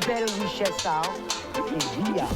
Belle richesse, et via.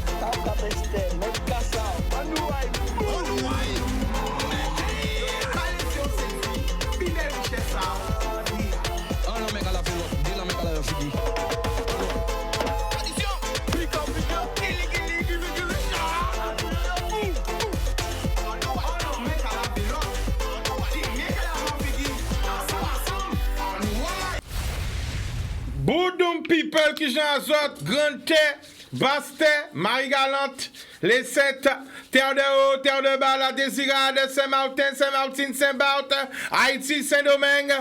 Boudoum people qui j'en azot, grande terre, basse terre, Marie-Galante, les sept, terre de haut, terre de bas, la Désirade, Saint-Martin, Saint-Martin, Saint-Barth, Haïti, Saint-Domingue,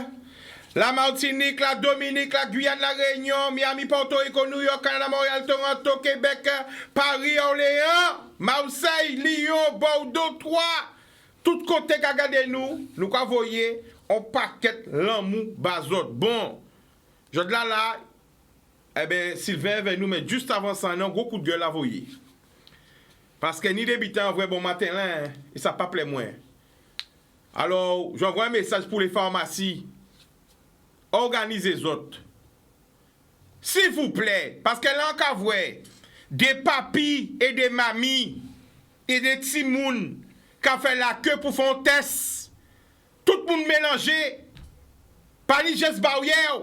la Martinique, la Dominique, la Guyane, la Réunion, Miami, Porto Rico, New York, Canada, Montréal, Toronto, Québec, Paris, Orléans, Marseille, Lyon, Bordeaux, Troyes, tout côté qu'a gardé nous voyez, on paquet l'amour bazot. Bon. Je dis là, eh bien, Sylvain veut nous mettre juste avant ça, un gros coup de gueule à voyer. Parce que ni débutant, vrai bon matin là, et ça pas plaît moins. Alors, j'envoie un message pour les pharmacies. Organisez les autres. S'il vous plaît, parce que là, on voit des papis et des mamies et des petits mouns qui ont fait la queue pour faire un test. Tout le monde mélangé. Pas ni geste barrière.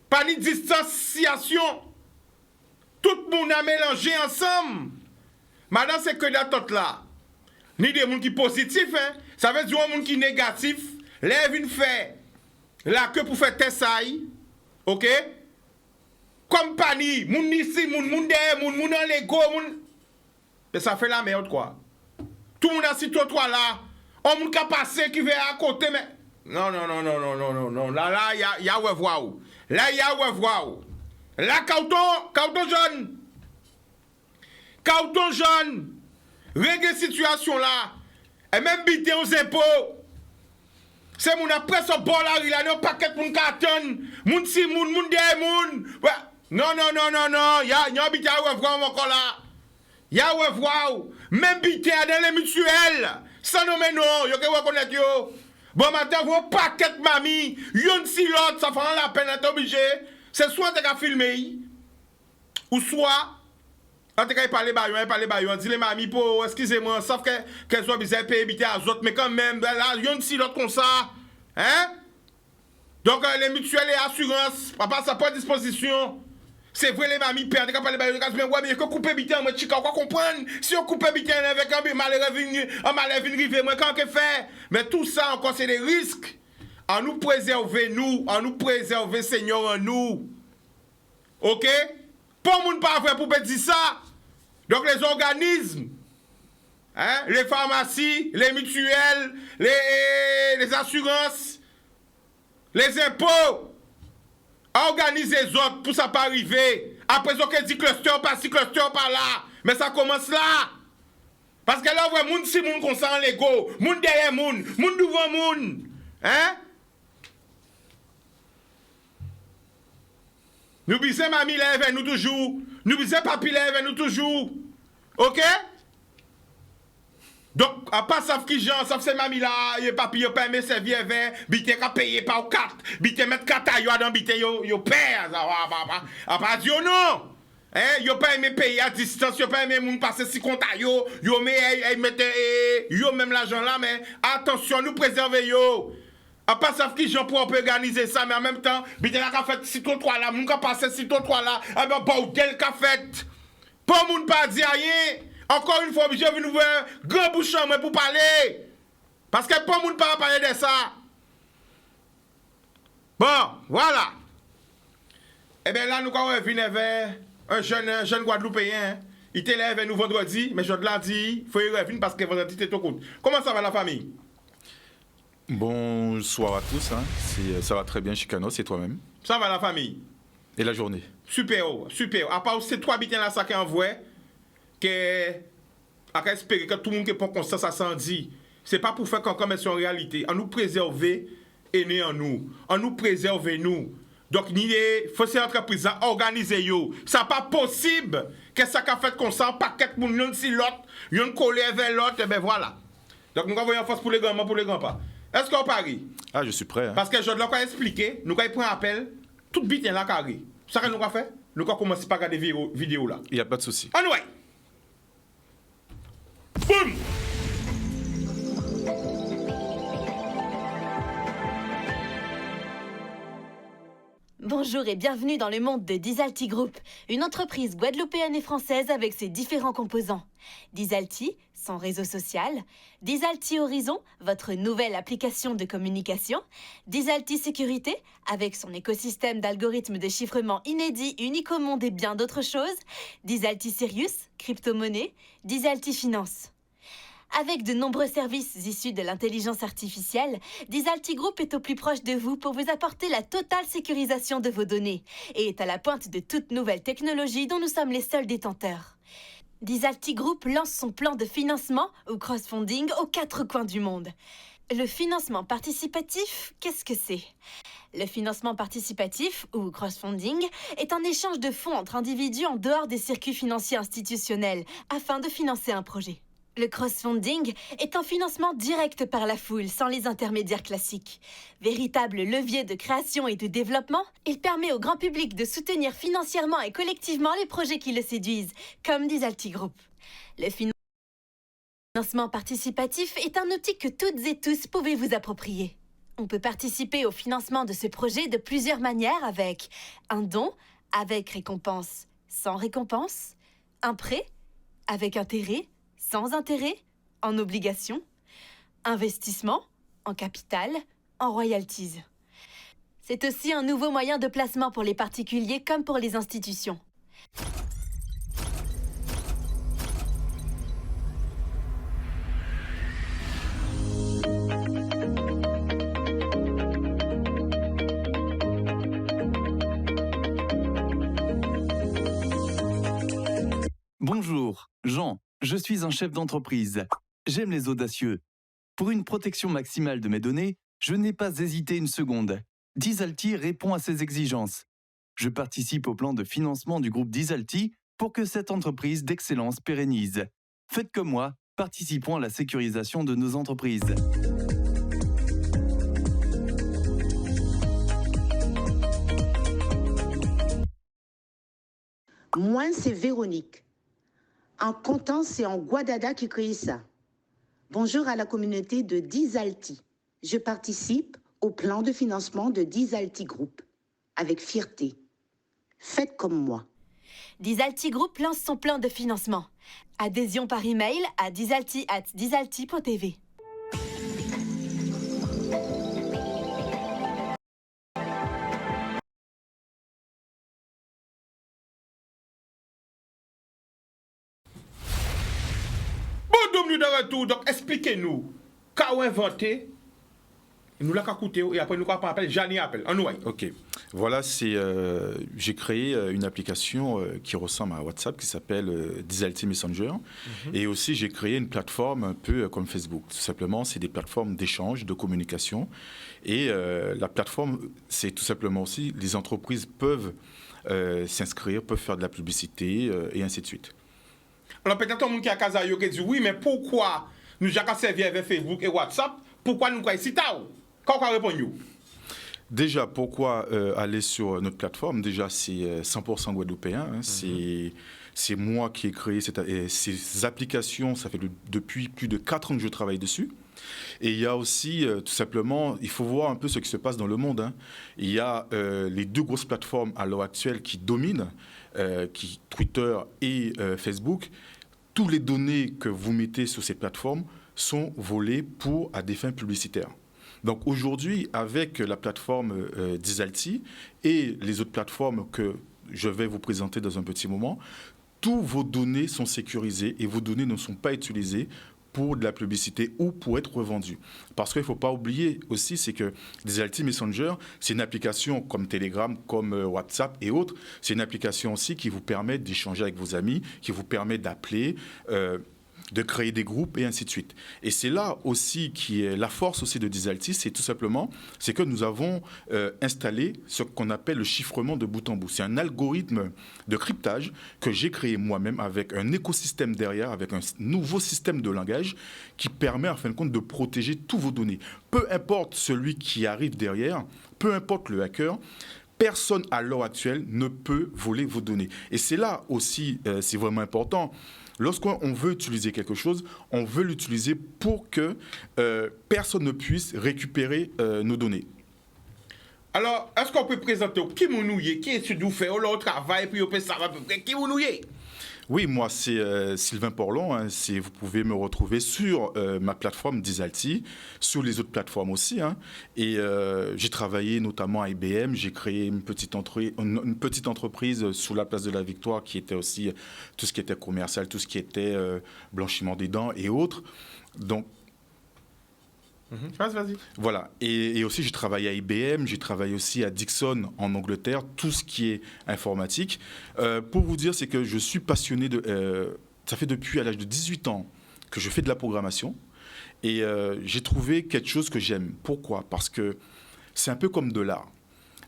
Pas ni distanciation. Tout le monde a mélangé ensemble. Maintenant, c'est que d'attente là. Ni des gens qui positifs, hein. Ça veut dire des gens qui négatifs. Lève une fait. La queue pour faire test ça. Ok? Compagnie. Moun ici, moun derrière, moun en Lego, moun. Mais ça fait la merde quoi. Tout le monde a cité toi là. On moun qui a passé qui vient à côté, mais. Non. Là, il y a ouais voir. Là, il y a ouais voir. Là, Kauton jeune. Kauton jeune. Règle situation là. Et même bité aux impôts. C'est mon après ce bol là, il y a un paquet pour carton. Moun si moun de moun. Non. Il y a bité à ouais voir encore là. Il y a ouais voir. Même bité dans les mutuelles. Sans nommer non, yo que reconnaître yo. Bon matin, vos paquets mamie, yon si l'autre, ça fera la peine d'être obligé. C'est soit t'as filmé, ou soit, quand t'as parlé bayon, dit les mamies pour, excusez-moi, sauf qu'elles soient bizarres, payer habiter à autres, mais quand même, là, yon si l'autre comme ça. Hein? Donc, les mutuelles et assurances, papa, ça pas à disposition. C'est vrai, les mamies perdent, quand parler bayon, mais ouais, mais que couper habiter, moi, chica, on va comprendre. Si on coupe habiter avec un malheur rive, moi, quand on fait. Mais tout ça, encore, c'est des risques. En nous préserver, Seigneur, en nous. Ok? Pas moun pas vrai pour dire ça. Donc, les organismes, hein, les pharmacies, les mutuelles, les assurances, les impôts, organisez les autres pour ça pas arriver. Après, on dit cluster par-ci, cluster par-là. Mais ça commence là. Parce que là, on voit moun si moun comme ça en Lego, moun derrière moun devant moun. Hein? Nous bisons mamie lève nous toujours. Nous bisons papi lève nous toujours. Ok? Donc, à part ça qui genre, ça c'est mamie là, et papi yo permet servir vert, bité ka payer par 4, bité mettre 4 yo dans bité yo père, ça va dire non. Hein, yo pas aimé payer à distance, yo pas aimé moun passer si compte yo mette yo même l'argent là, mais attention, nous préserver yo. À part ça qui gens pour organiser ça, mais en même temps, bité la ka fait si ton 3 là, moun ka passer si ton 3 là, ah ben pas quel ka fait. Pas moun pas dire rien. Encore une fois, je vais nous voir grand bouchon pour parler. Parce que pas moun pas parler de ça. Bon, voilà. Eh bien là, nous avons venir vers un jeune Guadeloupéen. Il était là avec nous vendredi, mais je l'ai dit, il faut y revenir parce que vendredi, c'était tout court. Comment ça va la famille? Bonsoir à tous, hein. Ça va très bien, Chicano, c'est toi-même. Ça va la famille? Et la journée? Super. À part ces 3 bitins là, ça qui envoie, que à espérer que tout le monde qui prend conscience à s'en dit, c'est pas pour faire qu'on commerce en réalité. On nous préserver et né en nous. On nous préserver nous. Donc, il faut ces entreprises organiser yo. Ça pas possible que ça qu'a fait comme ça, paquet de monde, si l'autre, yon collé vers l'autre, et ben voilà. Donc, nous avons une force pour les grands, pour les grands-pas. Est-ce qu'on parie? Ah, je suis prêt. Hein. Parce que je dois expliquer, nous avons pris un appel, tout bit est là carré. Ça que nous avons fait? Nous avons commencé par regarder vidéo là. Il n'y a pas de souci. Anyway. Boum! Bonjour et bienvenue dans le monde de Dizalti Group, une entreprise guadeloupéenne et française avec ses différents composants. Dizalti, son réseau social, Dizalti Horizon, votre nouvelle application de communication, Dizalti Sécurité, avec son écosystème d'algorithmes de chiffrement inédit, unique au monde et bien d'autres choses, Dizalti Sirius, crypto-monnaie, Dizalti Finance. Avec de nombreux services issus de l'intelligence artificielle, Dizalti Group est au plus proche de vous pour vous apporter la totale sécurisation de vos données et est à la pointe de toute nouvelle technologie dont nous sommes les seuls détenteurs. Dizalti Group lance son plan de financement ou crowdfunding aux 4 coins du monde. Le financement participatif, qu'est-ce que c'est? Le financement participatif, ou crowdfunding, est un échange de fonds entre individus en dehors des circuits financiers institutionnels afin de financer un projet. Le crowdfunding est un financement direct par la foule, sans les intermédiaires classiques. Véritable levier de création et de développement, il permet au grand public de soutenir financièrement et collectivement les projets qui le séduisent, comme Dizalti Group. Le financement participatif est un outil que toutes et tous pouvez vous approprier. On peut participer au financement de ce projet de plusieurs manières avec un don, avec récompense, sans récompense, un prêt, avec intérêt, sans intérêt, en obligation, investissement, en capital, en royalties. C'est aussi un nouveau moyen de placement pour les particuliers comme pour les institutions. Bonjour, Jean. Je suis un chef d'entreprise. J'aime les audacieux. Pour une protection maximale de mes données, je n'ai pas hésité une seconde. Dizalti répond à ces exigences. Je participe au plan de financement du groupe Dizalti pour que cette entreprise d'excellence pérennise. Faites comme moi, participons à la sécurisation de nos entreprises. Moi, c'est Véronique. En comptant, c'est en Guadada qui crée ça. Bonjour à la communauté de Dizalti. Je participe au plan de financement de Dizalti Group, avec fierté. Faites comme moi. Dizalti Group lance son plan de financement. Adhésion par email à dizalti@dizalti.tv. Bon, nous de retour, donc expliquez-nous. Qu'a inventé, nous l'a coûté et après nous avons appelé, Jani appelle. Ok. Voilà, j'ai créé une application qui ressemble à WhatsApp qui s'appelle Dizalti Messenger. Et aussi, j'ai créé une plateforme un peu comme Facebook. Tout simplement, c'est des plateformes d'échange, de communication. Et la plateforme, c'est tout simplement aussi, les entreprises peuvent s'inscrire, peuvent faire de la publicité et ainsi de suite. Alors peut-être un monde qui a Kazayo qui dit oui, mais pourquoi nous avons servi avec Facebook et WhatsApp? Pourquoi nous avons ici? Quand on répond nous? Déjà, pourquoi aller sur notre plateforme? Déjà, c'est 100% guadeloupéen. Hein. C'est moi qui ai créé ces applications. Ça fait depuis plus de 4 ans que je travaille dessus. Et il y a aussi, tout simplement, il faut voir un peu ce qui se passe dans le monde. Hein. Il y a les 2 grosses plateformes à l'heure actuelle qui dominent, Twitter et Facebook. Toutes les données que vous mettez sur ces plateformes sont volées à des fins publicitaires. Donc aujourd'hui, avec la plateforme Dizalti et les autres plateformes que je vais vous présenter dans un petit moment, toutes vos données sont sécurisées et vos données ne sont pas utilisées pour de la publicité ou pour être revendues. Parce qu'il ne faut pas oublier aussi, c'est que Dizalti Messenger, c'est une application comme Telegram, comme WhatsApp et autres. C'est une application aussi qui vous permet d'échanger avec vos amis, qui vous permet d'appeler, de créer des groupes et ainsi de suite. Et c'est là aussi qui est la force aussi de Dizalti, c'est tout simplement, c'est que nous avons installé ce qu'on appelle le chiffrement de bout en bout. C'est un algorithme de cryptage que j'ai créé moi-même avec un écosystème derrière, avec un nouveau système de langage qui permet en fin de compte de protéger tous vos données. Peu importe celui qui arrive derrière, peu importe le hacker, personne à l'heure actuelle ne peut voler vos données. Et c'est là aussi, c'est vraiment important. Lorsqu'on veut utiliser quelque chose, on veut l'utiliser pour que personne ne puisse récupérer nos données. Alors, est-ce qu'on peut présenter qui nous est, qui est-ce que vous faites, au travail, puis on peut savoir à peu près qui nous est? Oui, moi, c'est Sylvain Porlon. Hein, vous pouvez me retrouver sur ma plateforme Dizalti, sur les autres plateformes aussi. Hein, et j'ai travaillé notamment à IBM. J'ai créé une petite entreprise sous la place de la Victoire qui était aussi tout ce qui était commercial, tout ce qui était blanchiment des dents et autres. Donc, Vas-y. voilà. Et aussi, j'ai travaillé à IBM, j'ai travaillé aussi à Dixon en Angleterre, tout ce qui est informatique. Pour vous dire, c'est que je suis passionné ça fait depuis à l'âge de 18 ans que je fais de la programmation. Et j'ai trouvé quelque chose que j'aime. Pourquoi ? Parce que c'est un peu comme de l'art.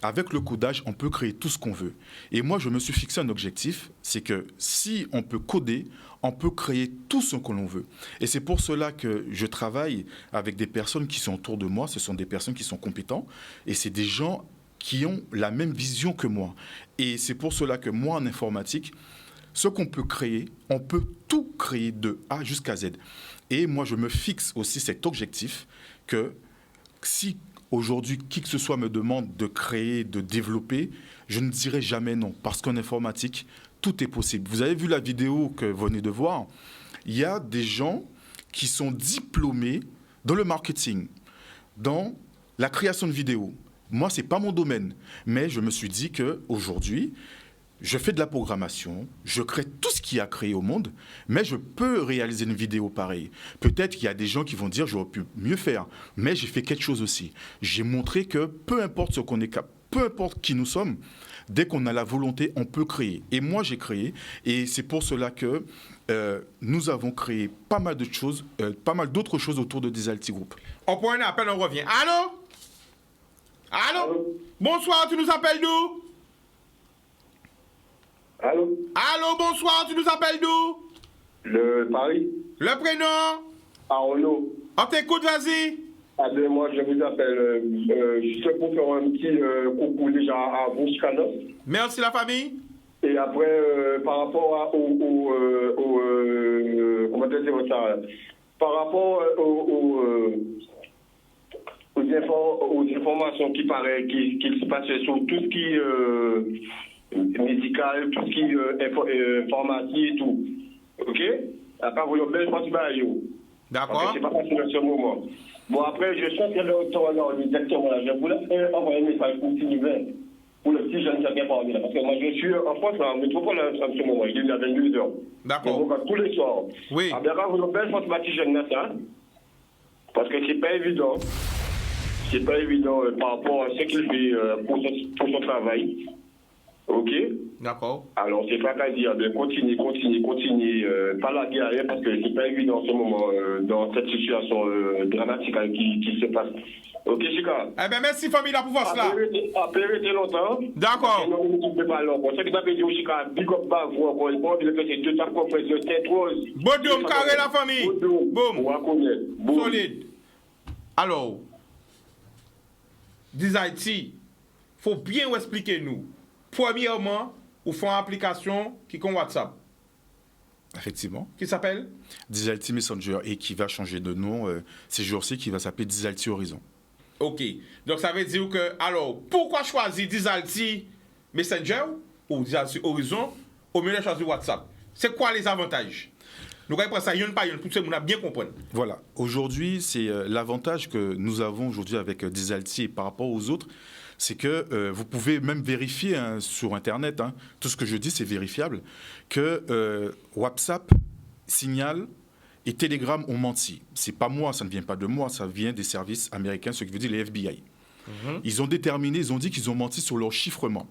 Avec le codage, on peut créer tout ce qu'on veut. Et moi, je me suis fixé un objectif, c'est que si on peut coder, on peut créer tout ce que l'on veut. Et c'est pour cela que je travaille avec des personnes qui sont autour de moi. Ce sont des personnes qui sont compétentes. Et c'est des gens qui ont la même vision que moi. Et c'est pour cela que moi, en informatique, ce qu'on peut créer, on peut tout créer de A jusqu'à Z. Et moi, je me fixe aussi cet objectif que si aujourd'hui, qui que ce soit me demande de créer, de développer, je ne dirai jamais non. Parce qu'en informatique, tout est possible. Vous avez vu la vidéo que vous venez de voir. Il y a des gens qui sont diplômés dans le marketing, dans la création de vidéos. Moi, ce n'est pas mon domaine. Mais je me suis dit qu'aujourd'hui, je fais de la programmation, je crée tout ce qu'il y a créé au monde, mais je peux réaliser une vidéo pareille. Peut-être qu'il y a des gens qui vont dire j'aurais pu mieux faire, mais j'ai fait quelque chose aussi. J'ai montré que peu importe ce qu'on est capable, peu importe qui nous sommes, dès qu'on a la volonté, on peut créer. Et moi, j'ai créé, et c'est pour cela que nous avons créé pas mal d'autres choses autour de Dizalti Group. On prend un appel, on revient. Allô? Allô? Bonsoir, tu nous appelles d'où? Allô? Allô, bonsoir, tu nous appelles d'où? Le Paris? Le prénom? Arnaud. On t'écoute, vas-y. Ah ben moi je vous appelle juste pour faire un petit coucou déjà à vous, Chicanos. Merci la famille. Et après, par rapport comment dire ça? Par rapport aux informations qui se passaient sur tout ce qui médical, tout ce qui est pharmacie et tout. Ok? Après, vous avez belle partie de vous. D'accord. C'est pas facile en ce moment. Bon, après, je suis en train de tourner directement là. Je voulais envoyer un message pour Sylvain, pour le petit jeune qui est parmi là. Parce que moi, je suis en France, là, en métropole en ce moment. Il est à 22h. D'accord. Donc, tous les soirs. Oui. Ah, bien, quand vous avez belle partie de petit jeune là, ça. Parce que c'est pas évident. C'est pas évident par rapport à ce qu'il fait pour son travail. Ok? D'accord. Alors, c'est pas qu'à dire de continuer, pas la guerre, parce que c'est pas évident en ce moment, dans cette situation dramatique qui se passe. Ok, Chica? Eh bien, merci, famille, là, pour voir cela. Appelez longtemps. D'accord. Et non, vous ne pas long. Ce qui m'a dit au Chica, big up, bas, vous encore une fois, que c'est deux tapes qu'on fait de tête rose. Bodoum, carré, la famille. Boum. Solide. Alors, Dizalti, faut bien expliquer nous. Premièrement, vous faites une application qui est WhatsApp. Effectivement. Qui s'appelle Dizalti Messenger et qui va changer de nom ces jours-ci, qui va s'appeler Dizalti Horizon. Ok. Donc ça veut dire que, alors, pourquoi choisir Dizalti Messenger ou Dizalti Horizon au milieu de choisir WhatsApp? C'est quoi les avantages? Nous allons prendre ça, y'en pas, pour que nous bien comprendre. Voilà. Aujourd'hui, c'est l'avantage que nous avons aujourd'hui avec Dizalti et par rapport aux autres, c'est que vous pouvez même vérifier sur Internet, tout ce que je dis c'est vérifiable, que WhatsApp, Signal et Telegram ont menti. C'est pas moi, ça ne vient pas de moi, ça vient des services américains, ce qui veut dire les FBI. Ils ont déterminé, ils ont dit qu'ils ont menti sur leur chiffrement.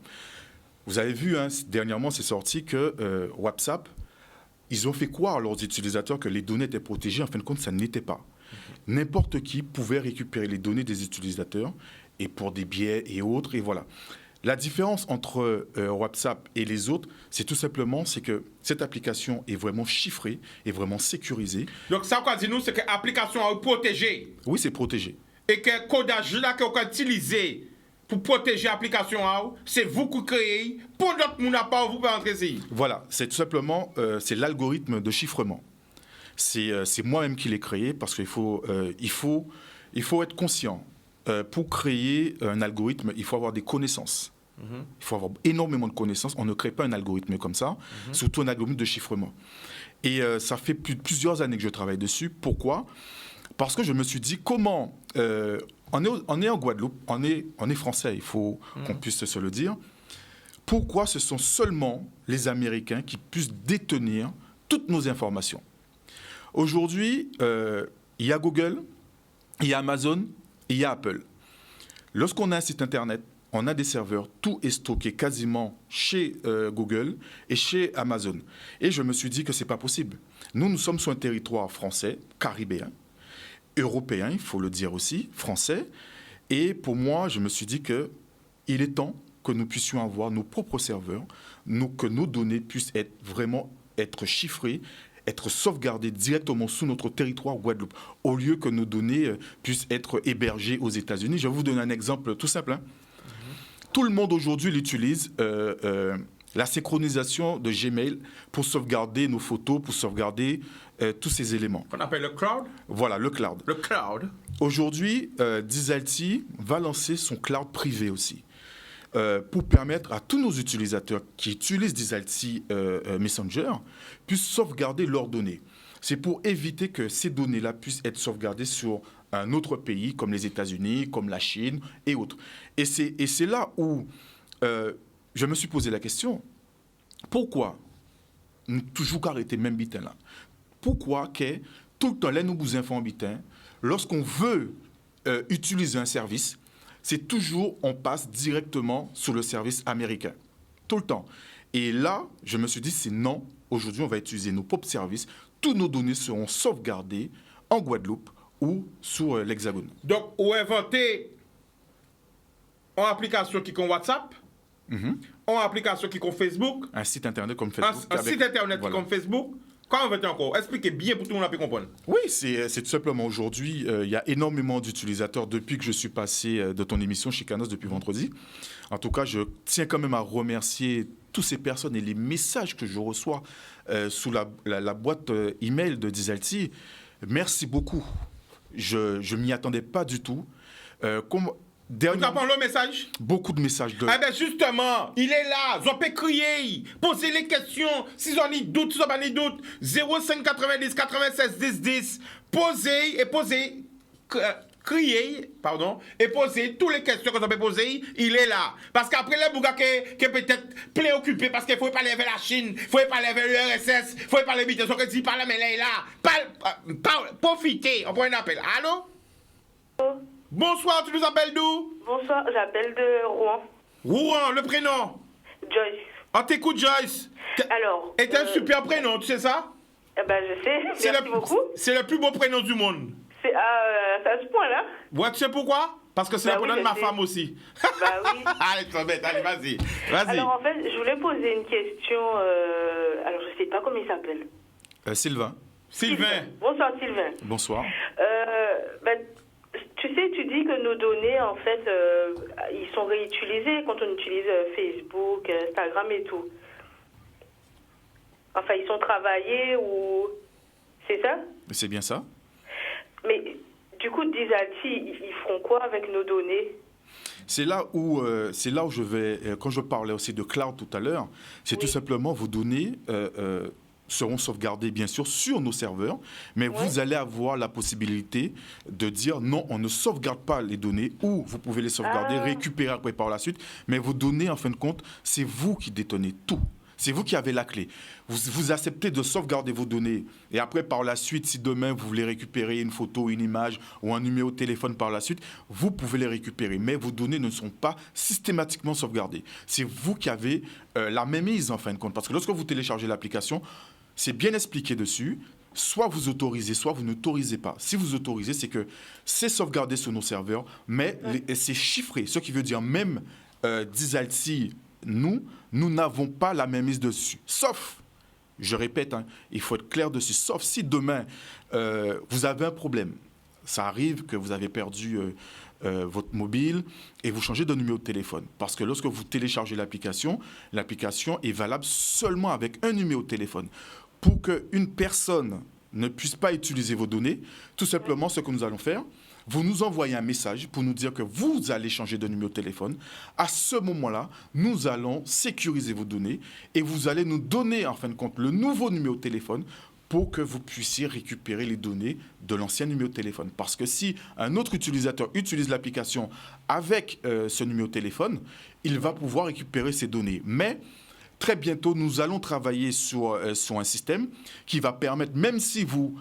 Vous avez vu, dernièrement c'est sorti que WhatsApp ils ont fait croire à leurs utilisateurs que les données étaient protégées. En fin de compte, ça n'était pas. N'importe qui pouvait récupérer les données des utilisateurs et pour des biais et autres. Et voilà. La différence entre WhatsApp et les autres, c'est tout simplement c'est que cette application est vraiment chiffrée, est vraiment sécurisée. Donc ça, quoi, dis-nous, c'est que l'application est protégée. Oui, c'est protégé. Et que le codage là que vous utilisez pour protéger l'application, c'est vous qui créez. Pour d'autres, vous n'avez pas, vous pouvez entrer ici. Voilà, c'est tout simplement c'est l'algorithme de chiffrement. C'est moi-même qui l'ai créé parce qu'il faut être conscient. Pour créer un algorithme, il faut avoir des connaissances. Il faut avoir énormément de connaissances. On ne crée pas un algorithme comme ça, surtout un algorithme de chiffrement. Et ça fait plusieurs années que je travaille dessus. Pourquoi ? Parce que je me suis dit, comment... on est en Guadeloupe, on est français, il faut qu'on puisse se le dire. Pourquoi ce sont seulement les Américains qui puissent détenir toutes nos informations ? Aujourd'hui, il y a Google, il y a Amazon, et il y a Apple. Lorsqu'on a un site Internet, on a des serveurs, tout est stocké quasiment chez Google et chez Amazon. Et je me suis dit que ce n'est pas possible. Nous sommes sur un territoire français, caribéen, européen, il faut le dire aussi, français. Et pour moi, je me suis dit qu'il est temps que nous puissions avoir nos propres serveurs, que nos données puissent être chiffrées, être sauvegardées directement sous notre territoire Guadeloupe, au lieu que nos données puissent être hébergées aux États-Unis. Je vais vous donner un exemple tout simple. Tout le monde aujourd'hui l'utilise, la synchronisation de Gmail pour sauvegarder nos photos, pour sauvegarder tous ces éléments. Qu'on appelle le cloud ? Voilà, le cloud. Le cloud. Aujourd'hui, Dizalty va lancer son cloud privé aussi. Pour permettre à tous nos utilisateurs qui utilisent Dizalty Messenger puissent sauvegarder leurs données. C'est pour éviter que ces données-là puissent être sauvegardées sur un autre pays, comme les États-Unis, comme la Chine et autres. Et c'est là où je me suis posé la question, pourquoi nous toujours arrêter même bitin là ? Pourquoi que tout le temps, là, nous vous informons bitin, lorsqu'on veut utiliser un service, c'est toujours, on passe directement sur le service américain. Tout le temps. Et là, je me suis dit, c'est non. Aujourd'hui, on va utiliser nos propres services. Toutes nos données seront sauvegardées en Guadeloupe ou sur l'Hexagone. Donc, on a inventé une application qui est WhatsApp, une application qui est Facebook, un site internet comme Facebook. Un site internet voilà. Comme Facebook. Quand on va encore, expliquez bien pour tout le monde à comprendre. Oui, c'est tout simplement aujourd'hui, il y a énormément d'utilisateurs depuis que je suis passé de ton émission chez Canos depuis vendredi. En tout cas, je tiens quand même à remercier toutes ces personnes et les messages que je reçois sous la boîte email de Dizalty. Merci beaucoup. Je m'y attendais pas du tout. Vous avez le message? Beaucoup de messages. Eh bien justement, il est là. Vous pouvez crier, poser les questions. Si vous avez des doutes, si vous avez des doutes, 05 90 96 10 10. Posez, crier, pardon, et poser toutes les questions que vous avez posées. Il est là. Parce qu'après, les bougas qui est peut-être préoccupé parce qu'il ne faut pas aller vers la Chine, il ne faut pas aller vers l'URSS, il ne faut pas aller vite. Donc, il dit, parle, mais là, il est là. Profitez. On prend un appel. Allô? Bonsoir, tu nous appelles d'où? Bonsoir, j'appelle de Rouen. Rouen, le prénom? Joyce. On t'écoute, Joyce. Alors. Et t'as un super prénom, tu sais ça? Eh ben, je sais. Merci beaucoup. C'est le plus beau prénom du monde. C'est à ce point-là? Ouais, tu sais pourquoi? Parce que c'est le prénom de ma femme aussi. Bah oui. Allez, tu bête, allez, vas-y. Alors, en fait, je voulais poser une question. Alors, je sais pas comment il s'appelle. Sylvain. Bonsoir, Sylvain. Bonsoir. Tu sais, tu dis que nos données, en fait, ils sont réutilisés quand on utilise Facebook, Instagram et tout. Enfin, ils sont travaillés ou... C'est ça? C'est bien ça. Mais du coup, Dizalty, ils feront quoi avec nos données? C'est là où je vais, quand je parlais aussi de cloud tout à l'heure, c'est tout simplement vos données seront sauvegardées bien sûr sur nos serveurs, mais vous allez avoir la possibilité de dire non, on ne sauvegarde pas les données, ou vous pouvez les sauvegarder, récupérer après par la suite, mais vos données, en fin de compte, c'est vous qui détenez tout. C'est vous qui avez la clé. Vous acceptez de sauvegarder vos données. Et après, par la suite, si demain vous voulez récupérer une photo, une image ou un numéro de téléphone par la suite, vous pouvez les récupérer. Mais vos données ne sont pas systématiquement sauvegardées. C'est vous qui avez la mainmise en fin de compte. Parce que lorsque vous téléchargez l'application, c'est bien expliqué dessus. Soit vous autorisez, soit vous n'autorisez pas. Si vous autorisez, c'est que c'est sauvegardé sur nos serveurs, mais c'est chiffré. Ce qui veut dire même Dizalty, nous n'avons pas la mainmise dessus. Sauf, je répète, il faut être clair dessus, sauf si demain, vous avez un problème. Ça arrive que vous avez perdu votre mobile et vous changez de numéro de téléphone. Parce que lorsque vous téléchargez l'application est valable seulement avec un numéro de téléphone. Pour qu'une personne ne puisse pas utiliser vos données, tout simplement, ce que nous allons faire, vous nous envoyez un message pour nous dire que vous allez changer de numéro de téléphone. À ce moment-là, nous allons sécuriser vos données et vous allez nous donner, en fin de compte, le nouveau numéro de téléphone pour que vous puissiez récupérer les données de l'ancien numéro de téléphone. Parce que si un autre utilisateur utilise l'application avec ce numéro de téléphone, il va pouvoir récupérer ces données. Mais très bientôt, nous allons travailler sur un système qui va permettre, même si vous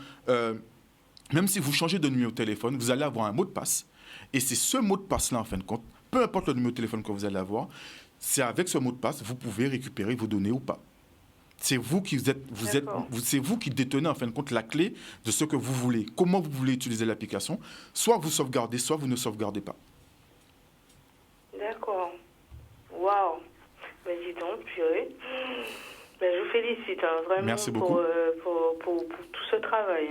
changez de numéro de téléphone, vous allez avoir un mot de passe. Et c'est ce mot de passe-là, en fin de compte, peu importe le numéro de téléphone que vous allez avoir, c'est avec ce mot de passe, vous pouvez récupérer vos données ou pas. C'est vous qui c'est vous qui détenez, en fin de compte, la clé de ce que vous voulez, comment vous voulez utiliser l'application. Soit vous sauvegardez, soit vous ne sauvegardez pas. D'accord. Waouh. Ben dis donc, purée. Ben, je vous félicite, vraiment. Merci beaucoup. Pour tout ce travail.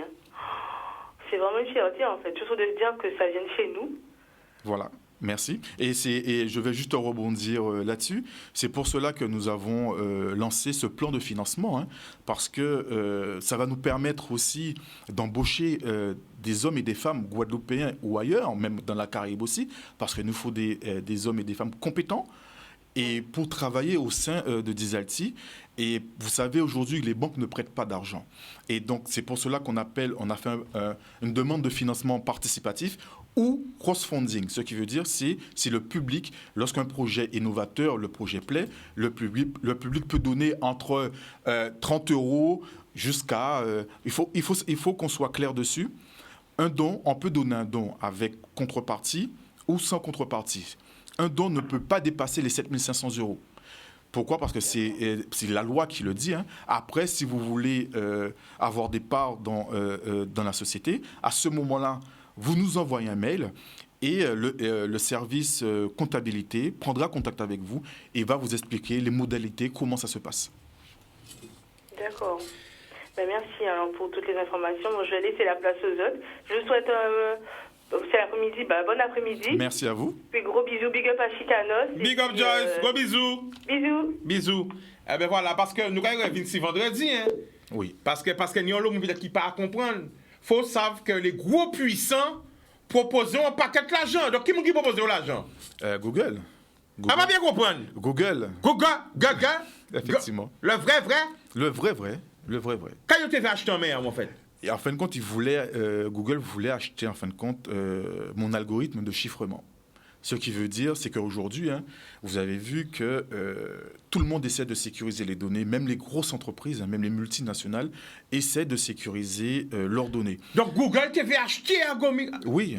C'est vraiment une fierté, en fait. Surtout de se dire que ça vient de chez nous. Voilà. Merci. Et je vais juste rebondir là-dessus. C'est pour cela que nous avons lancé ce plan de financement, parce que ça va nous permettre aussi d'embaucher des hommes et des femmes guadeloupéens ou ailleurs, même dans la Caraïbe aussi, parce qu'il nous faut des hommes et des femmes compétents. Et pour travailler au sein de Dizalty, et vous savez, aujourd'hui, les banques ne prêtent pas d'argent. Et donc, c'est pour cela on a fait une demande de financement participatif ou cross-funding. Ce qui veut dire, c'est si le public, lorsqu'un projet est novateur, le projet plaît, le public peut donner entre 30 € jusqu'à... il faut qu'on soit clair dessus. On peut donner un don avec contrepartie ou sans contrepartie. Un don ne peut pas dépasser les 7 500 €. Pourquoi ? Parce que c'est la loi qui le dit. Après, si vous voulez avoir des parts dans la société, à ce moment-là, vous nous envoyez un mail et le service comptabilité prendra contact avec vous et va vous expliquer les modalités, comment ça se passe. D'accord. Ben, merci pour toutes les informations. Bon, je vais laisser la place aux autres. Je vous souhaite... c'est l'après-midi, bon après-midi. Merci à vous. Puis gros bisous, big up à Chicanos. Big up Joyce, gros bisous. Bisous. Bisous. Eh ben voilà, parce que nous allons venir vendredi, Oui. Parce que nous avons peut-être qui pas à comprendre. Faut savoir que les gros puissants proposent un paquet d'argent. Donc qui propose l'argent? Google. On va bien comprendre. Google. Google. Effectivement. Le vrai. Le vrai. Quand ils t'avaient acheté en mer, en fait. Et en fin de compte, Google voulait acheter, en fin de compte, mon algorithme de chiffrement. Ce qui veut dire, c'est qu'aujourd'hui, vous avez vu que tout le monde essaie de sécuriser les données, même les grosses entreprises, même les multinationales, essaient de sécuriser leurs données. Donc Google t'avait acheté à Gomi? Oui.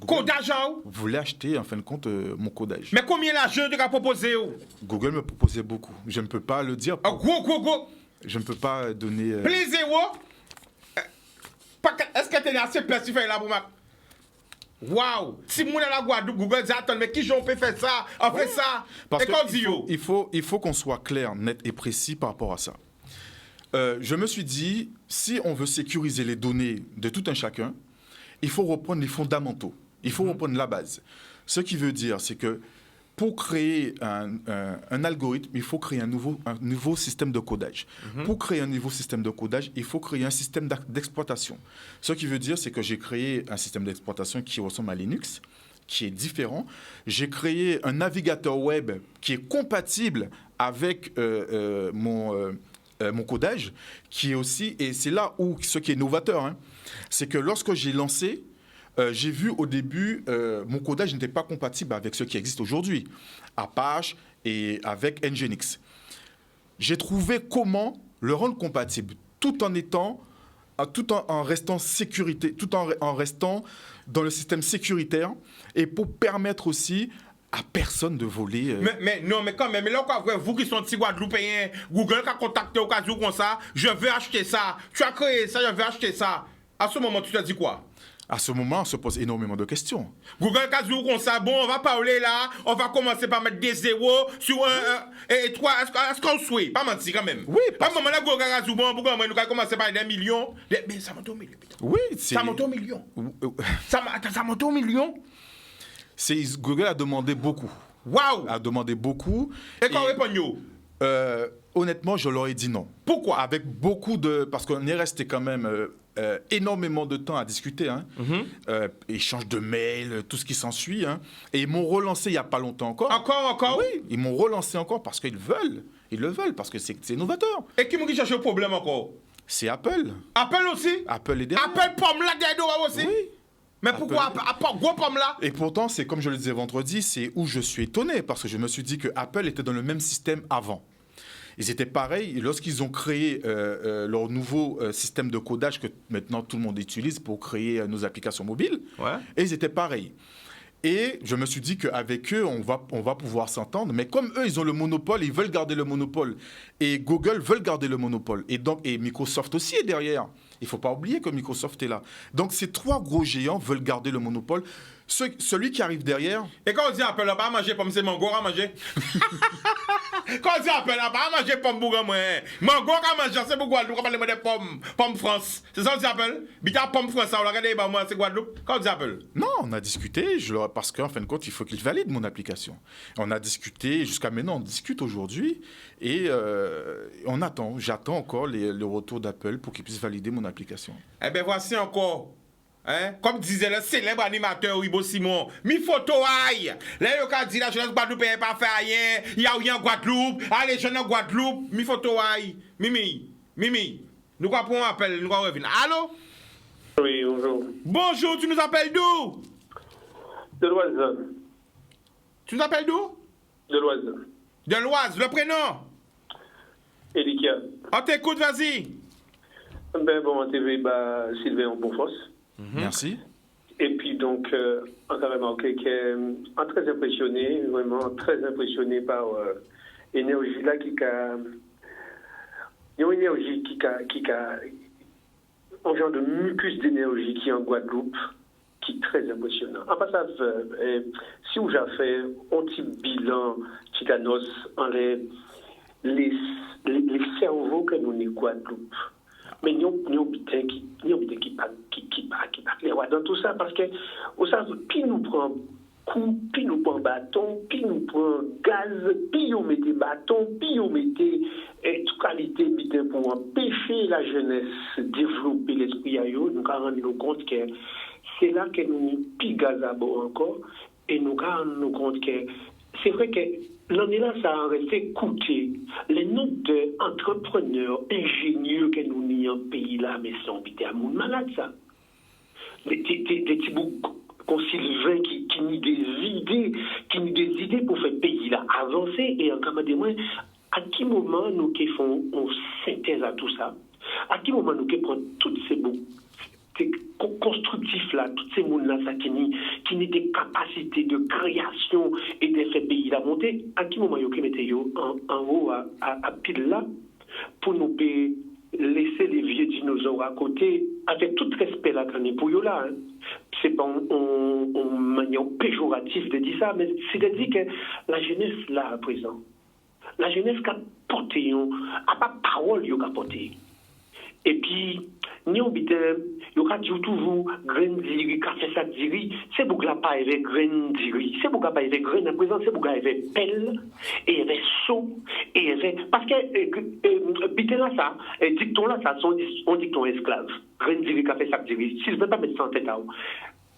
Codage voulait acheter, en fin de compte, mon codage. Mais combien l'argent tu as proposé? Google me proposait beaucoup. Je ne peux pas le dire. Gros. Je ne peux pas donner... Plaisir, est-ce que tu es assez planifié là pour moi? Waouh! Si mon la Guadeloupe, Google dit attends, mais qui j'en peut faire ça? On fait ça! Parce et qu'on dit il faut qu'on soit clair, net et précis par rapport à ça. Je me suis dit, si on veut sécuriser les données de tout un chacun, il faut reprendre les fondamentaux. Il faut reprendre la base. Ce qui veut dire, c'est que pour créer un algorithme, il faut créer un nouveau système de codage. Pour créer un nouveau système de codage, il faut créer un système d'exploitation. Ce qui veut dire, c'est que j'ai créé un système d'exploitation qui ressemble à Linux, qui est différent. J'ai créé un navigateur web qui est compatible avec mon codage, qui est aussi, et c'est là où ce qui est novateur, c'est que lorsque j'ai lancé, j'ai vu au début, mon codage n'était pas compatible avec ce qui existe aujourd'hui, Apache et avec Nginx. j'ai trouvé comment le rendre compatible, tout en restant sécurité, en restant dans le système sécuritaire, et pour permettre aussi à personne de voler. Mais quand même, mais là, vous qui sont petits Guadeloupéens, Google a contacté au cas où comme ça, je veux acheter ça, tu as créé ça, je veux acheter ça. À ce moment, tu te dis quoi? À ce moment, on se pose énormément de questions. Google a dit comme ça, bon, on va parler là, on va commencer par mettre des zéros sur 1 et 3. Est-ce qu'on souhaite? Pas mentir quand même. Oui, à un moment là, Google a dit, bon, pourquoi nous allons commencer par des millions? Mais ça monte au million. Oui, ça monte au million. Ça monte au million. Google a demandé beaucoup. Waouh! A demandé beaucoup. Et qu'on répond? Honnêtement, je leur ai dit non. Pourquoi? Avec beaucoup de... Parce qu'on est resté quand même énormément de temps à discuter. Hein. Échange de mails, tout ce qui s'ensuit. Hein. Et ils m'ont relancé il n'y a pas longtemps encore. Encore? Oui, ils m'ont relancé encore parce qu'ils veulent. Ils le veulent parce que c'est novateur. Et qui m'a cherché le problème encore? C'est Apple. Apple aussi? Apple est derrière. Apple pomme là derrière aussi? Oui. Mais pourquoi Apple gros pomme là? Et pourtant, c'est comme je le disais vendredi, c'est où je suis étonné parce que je me suis dit que Apple était dans le même système avant. Ils étaient pareils lorsqu'ils ont créé leur nouveau système de codage que maintenant tout le monde utilise pour créer nos applications mobiles. Ouais. Et ils étaient pareils. Et je me suis dit qu'avec eux, on va pouvoir s'entendre. Mais comme eux, ils ont le monopole, ils veulent garder le monopole. Et Google veulent garder le monopole. Et Microsoft aussi est derrière. Il ne faut pas oublier que Microsoft est là. Donc ces trois gros géants veulent garder le monopole. Celui qui arrive derrière... Et quand on dit Apple, on va pas manger pomme, c'est Mango à manger. Quand on dit Apple, on va pas manger pomme pour moi. Mango à manger, c'est pour Guadeloupe. On va parler de pomme France. C'est ça on dit Apple? Bita pomme France, on va regarder, moi c'est Guadeloupe. Quand on dit Apple? Non, on a discuté, parce qu'en fin de compte, il faut qu'ils valident mon application. On a discuté, jusqu'à maintenant, on discute aujourd'hui. Et j'attends encore le retour d'Apple pour qu'ils puissent valider mon application. Eh bien, voici encore. Hein? Comme disait le célèbre animateur Ibo Simon, mi photo aïe. Là, il a dit la jeunesse Guadeloupe n'est pas fait rien. Il y a rien en Guadeloupe. Allez, jeunes en Guadeloupe, mi photo aïe. Mimi, nous quoi pour un appel, nous quoi revenir. Allô? Oui, bonjour. Bonjour, tu nous appelles d'où? De l'Oise. Tu nous appelles d'où? De l'Oise. De l'Oise, le prénom? Elikia. On t'écoute, vas-y. Ben bon, TV, Sylvain Bonfos. Merci. Et puis donc, on a remarqué qu'on est très impressionné, vraiment très impressionné par l'énergie là qui a... Il y a une énergie qui a un genre de mucus d'énergie qui est en Guadeloupe, qui est très impressionnant. En passant, si vous avez fait un petit bilan qui annonce les cerveaux que nous avons en Guadeloupe, mais nous avons qui dans tout ça, parce que au sens qui nous prend coup, puis nous prend bâton, puis nous prend gaz, puis on mettait bâton, puis on mettait toute qualité pour empêcher la jeunesse de développer l'esprit à eux. Nous nous rendons compte que c'est là que nous avons plus gaz à bord encore, et nous nous rendons compte que c'est vrai que l'année là, ça a resté coûter les noms d'entrepreneurs ingénieux que nous avons dans le pays là, mais c'est un à monde malade ça. Des petits bouts comme Sylvain qui n'y des idées pour faire le pays là avancer, et encore moins à qui moment nous qui font on synthèse à tout ça, à qui moment nous qui prenons toutes ces bouts constructifs là, toutes ces mondes là, ça qui n'ont des capacités de création et de faire pays là monter, à qui moment qui mettez en haut à pile là pour nous laisser les vieux dinosaures à côté, avec tout respect là qu'on est pour eux là. Hein. C'est pas en manière péjorative de dire ça, mais c'est de dire que la jeunesse là à présent, la jeunesse qui a porté, a pas parole qui a porté. Et puis, nous avons dit toujours, grain d'iri, café sac d'iri, c'est pour que la pas avec grain d'iri, c'est pour que la pas avec grain à présent, c'est pour qu'elle avec pelle, et avec seau, et avec. Parce que, bité là, ça, dicton là, ça, on dicton esclave. Grain d'iri, café sac d'iri. Si je ne veux pas mettre ça en tête à vous.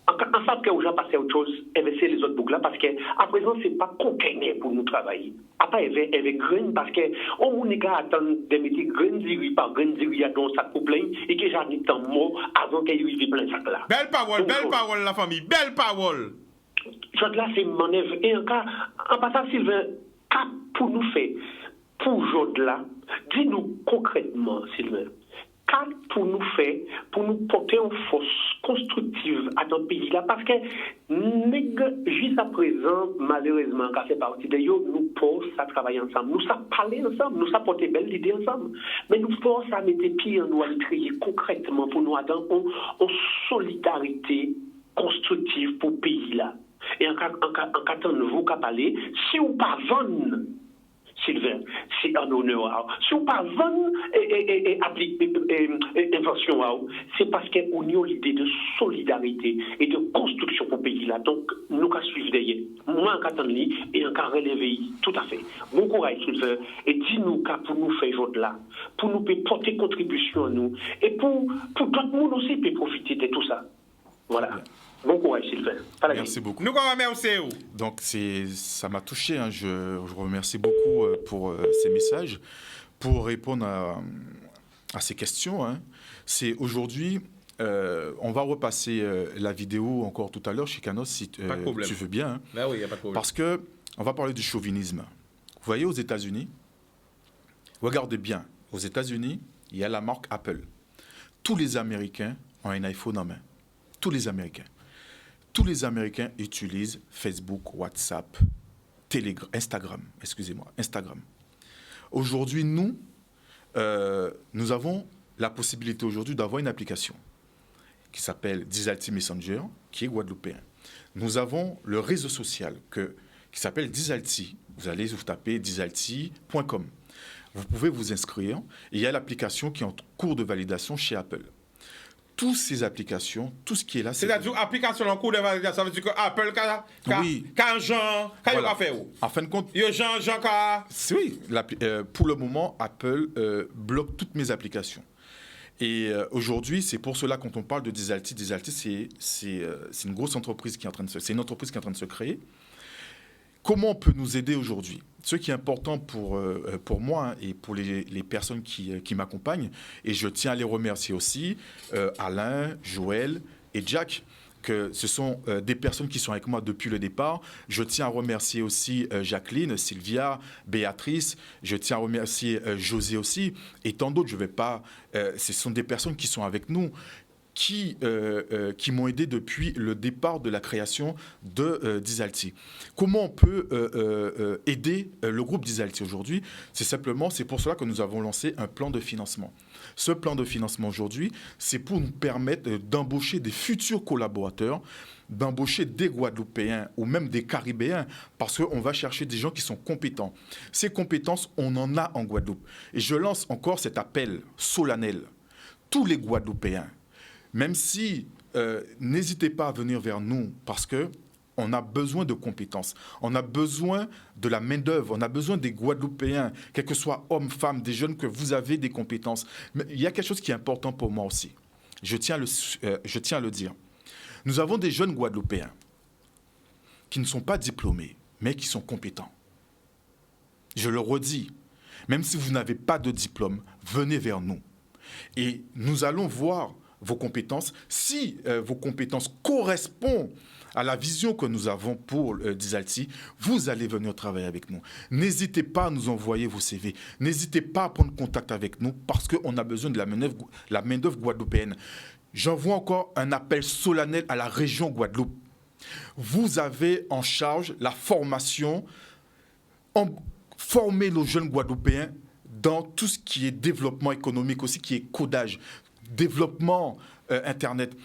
En fait, que gens passent à autre chose, c'est les autres boucles là, parce qu'à présent, ce n'est pas conquéré pour nous travailler. Après, avec grain, parce que, on n'est qu'à attendre de mettre grain d'iri par grain d'iri dans un sac pour plein, et que j'en ai tant mot avant qu'il y ait plein de sacs là. Belle parole, la famille, belle parole. Chose là, c'est manœuvre. Et en passant, Sylvain, pour nous faire, pour Jodla, dis-nous concrètement, Sylvain, qu'est-ce pour nous faire, pour nous porter en force constructive à notre pays-là, parce que jusqu'à présent, malheureusement, quand c'est parti de eux, nous force à travailler ensemble, nous ça parler ensemble, nous ça porter belle idée ensemble, mais nous force à mettre pied en nous à créer concrètement pour nous attendre en solidarité constructive pour le pays-là. Et en cas de vous qu'à parler, si on pas vendre, Sylvain, c'est un honneur. Si on pas vendre et appliquer invention, c'est parce qu'on a l'idée de solidarité et de construction pour le pays-là. Donc, nous qu'à suivre derrière. Moi, en cas de et en cas relever, tout à fait. Bon courage, Sylvain. Et dis-nous qu'à pour nous faire votre là, pour nous porter contribution à nous, et pour d'autres monde aussi peut profiter de tout ça. Voilà. Bon courage, Sylvain. Merci beaucoup. Nous remercions. Donc, ça m'a touché. Hein. Je remercie beaucoup pour ces messages. Pour répondre à ces questions, hein. C'est aujourd'hui, on va repasser la vidéo encore tout à l'heure, Chikanos, si tu veux bien. Hein. Ben oui, y a pas de problème. Parce qu'on va parler du chauvinisme. Vous voyez, aux États-Unis, regardez bien, aux États-Unis, il y a la marque Apple. Tous les Américains ont un iPhone en main. Tous les Américains. Tous les Américains utilisent Facebook, WhatsApp, Telegram, Instagram. Aujourd'hui, nous avons la possibilité aujourd'hui d'avoir une application qui s'appelle Dizalti Messenger, qui est guadeloupéen. Nous avons le réseau social qui s'appelle Dizalti. Vous allez vous taper dizalti.com. Vous pouvez vous inscrire. Et il y a l'application qui est en cours de validation chez Apple. Toutes ces applications, tout ce qui est là, c'est-à-dire application en cours de validation, ça veut dire que Apple quand Jean, quand il va faire où? En fin de compte, oui, pour le moment, Apple bloque toutes mes applications. Et aujourd'hui, c'est pour cela quand on parle de Dizalti, c'est une grosse entreprise qui est en train de c'est une entreprise qui est en train de se créer. Comment on peut nous aider aujourd'hui? Ce qui est important pour moi hein, et pour les personnes qui m'accompagnent, et je tiens à les remercier aussi, Alain, Joël et Jack, que ce sont des personnes qui sont avec moi depuis le départ. Je tiens à remercier aussi Jacqueline, Sylvia, Béatrice, je tiens à remercier José aussi, et tant d'autres, je vais pas... ce sont des personnes qui sont avec nous, qui m'ont aidé depuis le départ de la création de Dizalti. Comment on peut aider le groupe Dizalti aujourd'hui? C'est pour cela que nous avons lancé un plan de financement. Ce plan de financement aujourd'hui, c'est pour nous permettre d'embaucher des futurs collaborateurs, d'embaucher des Guadeloupéens ou même des Caribéens, parce qu'on va chercher des gens qui sont compétents. Ces compétences, on en a en Guadeloupe. Et je lance encore cet appel solennel. Tous les Guadeloupéens, même si, n'hésitez pas à venir vers nous, parce qu'on a besoin de compétences, on a besoin de la main-d'œuvre, on a besoin des Guadeloupéens, quels que soient hommes, femmes, des jeunes, que vous avez des compétences. Mais il y a quelque chose qui est important pour moi aussi. Je tiens à le dire. Nous avons des jeunes Guadeloupéens qui ne sont pas diplômés, mais qui sont compétents. Je le redis, même si vous n'avez pas de diplôme, venez vers nous. Et nous allons voir vos compétences. Si vos compétences correspondent à la vision que nous avons pour Dizalti, vous allez venir travailler avec nous. N'hésitez pas à nous envoyer vos CV. N'hésitez pas à prendre contact avec nous parce qu'on a besoin de la main-d'œuvre guadeloupéenne. J'envoie encore un appel solennel à la région Guadeloupe. Vous avez en charge la formation, former nos jeunes Guadeloupéens dans tout ce qui est développement économique aussi, qui est codage, développement Internet.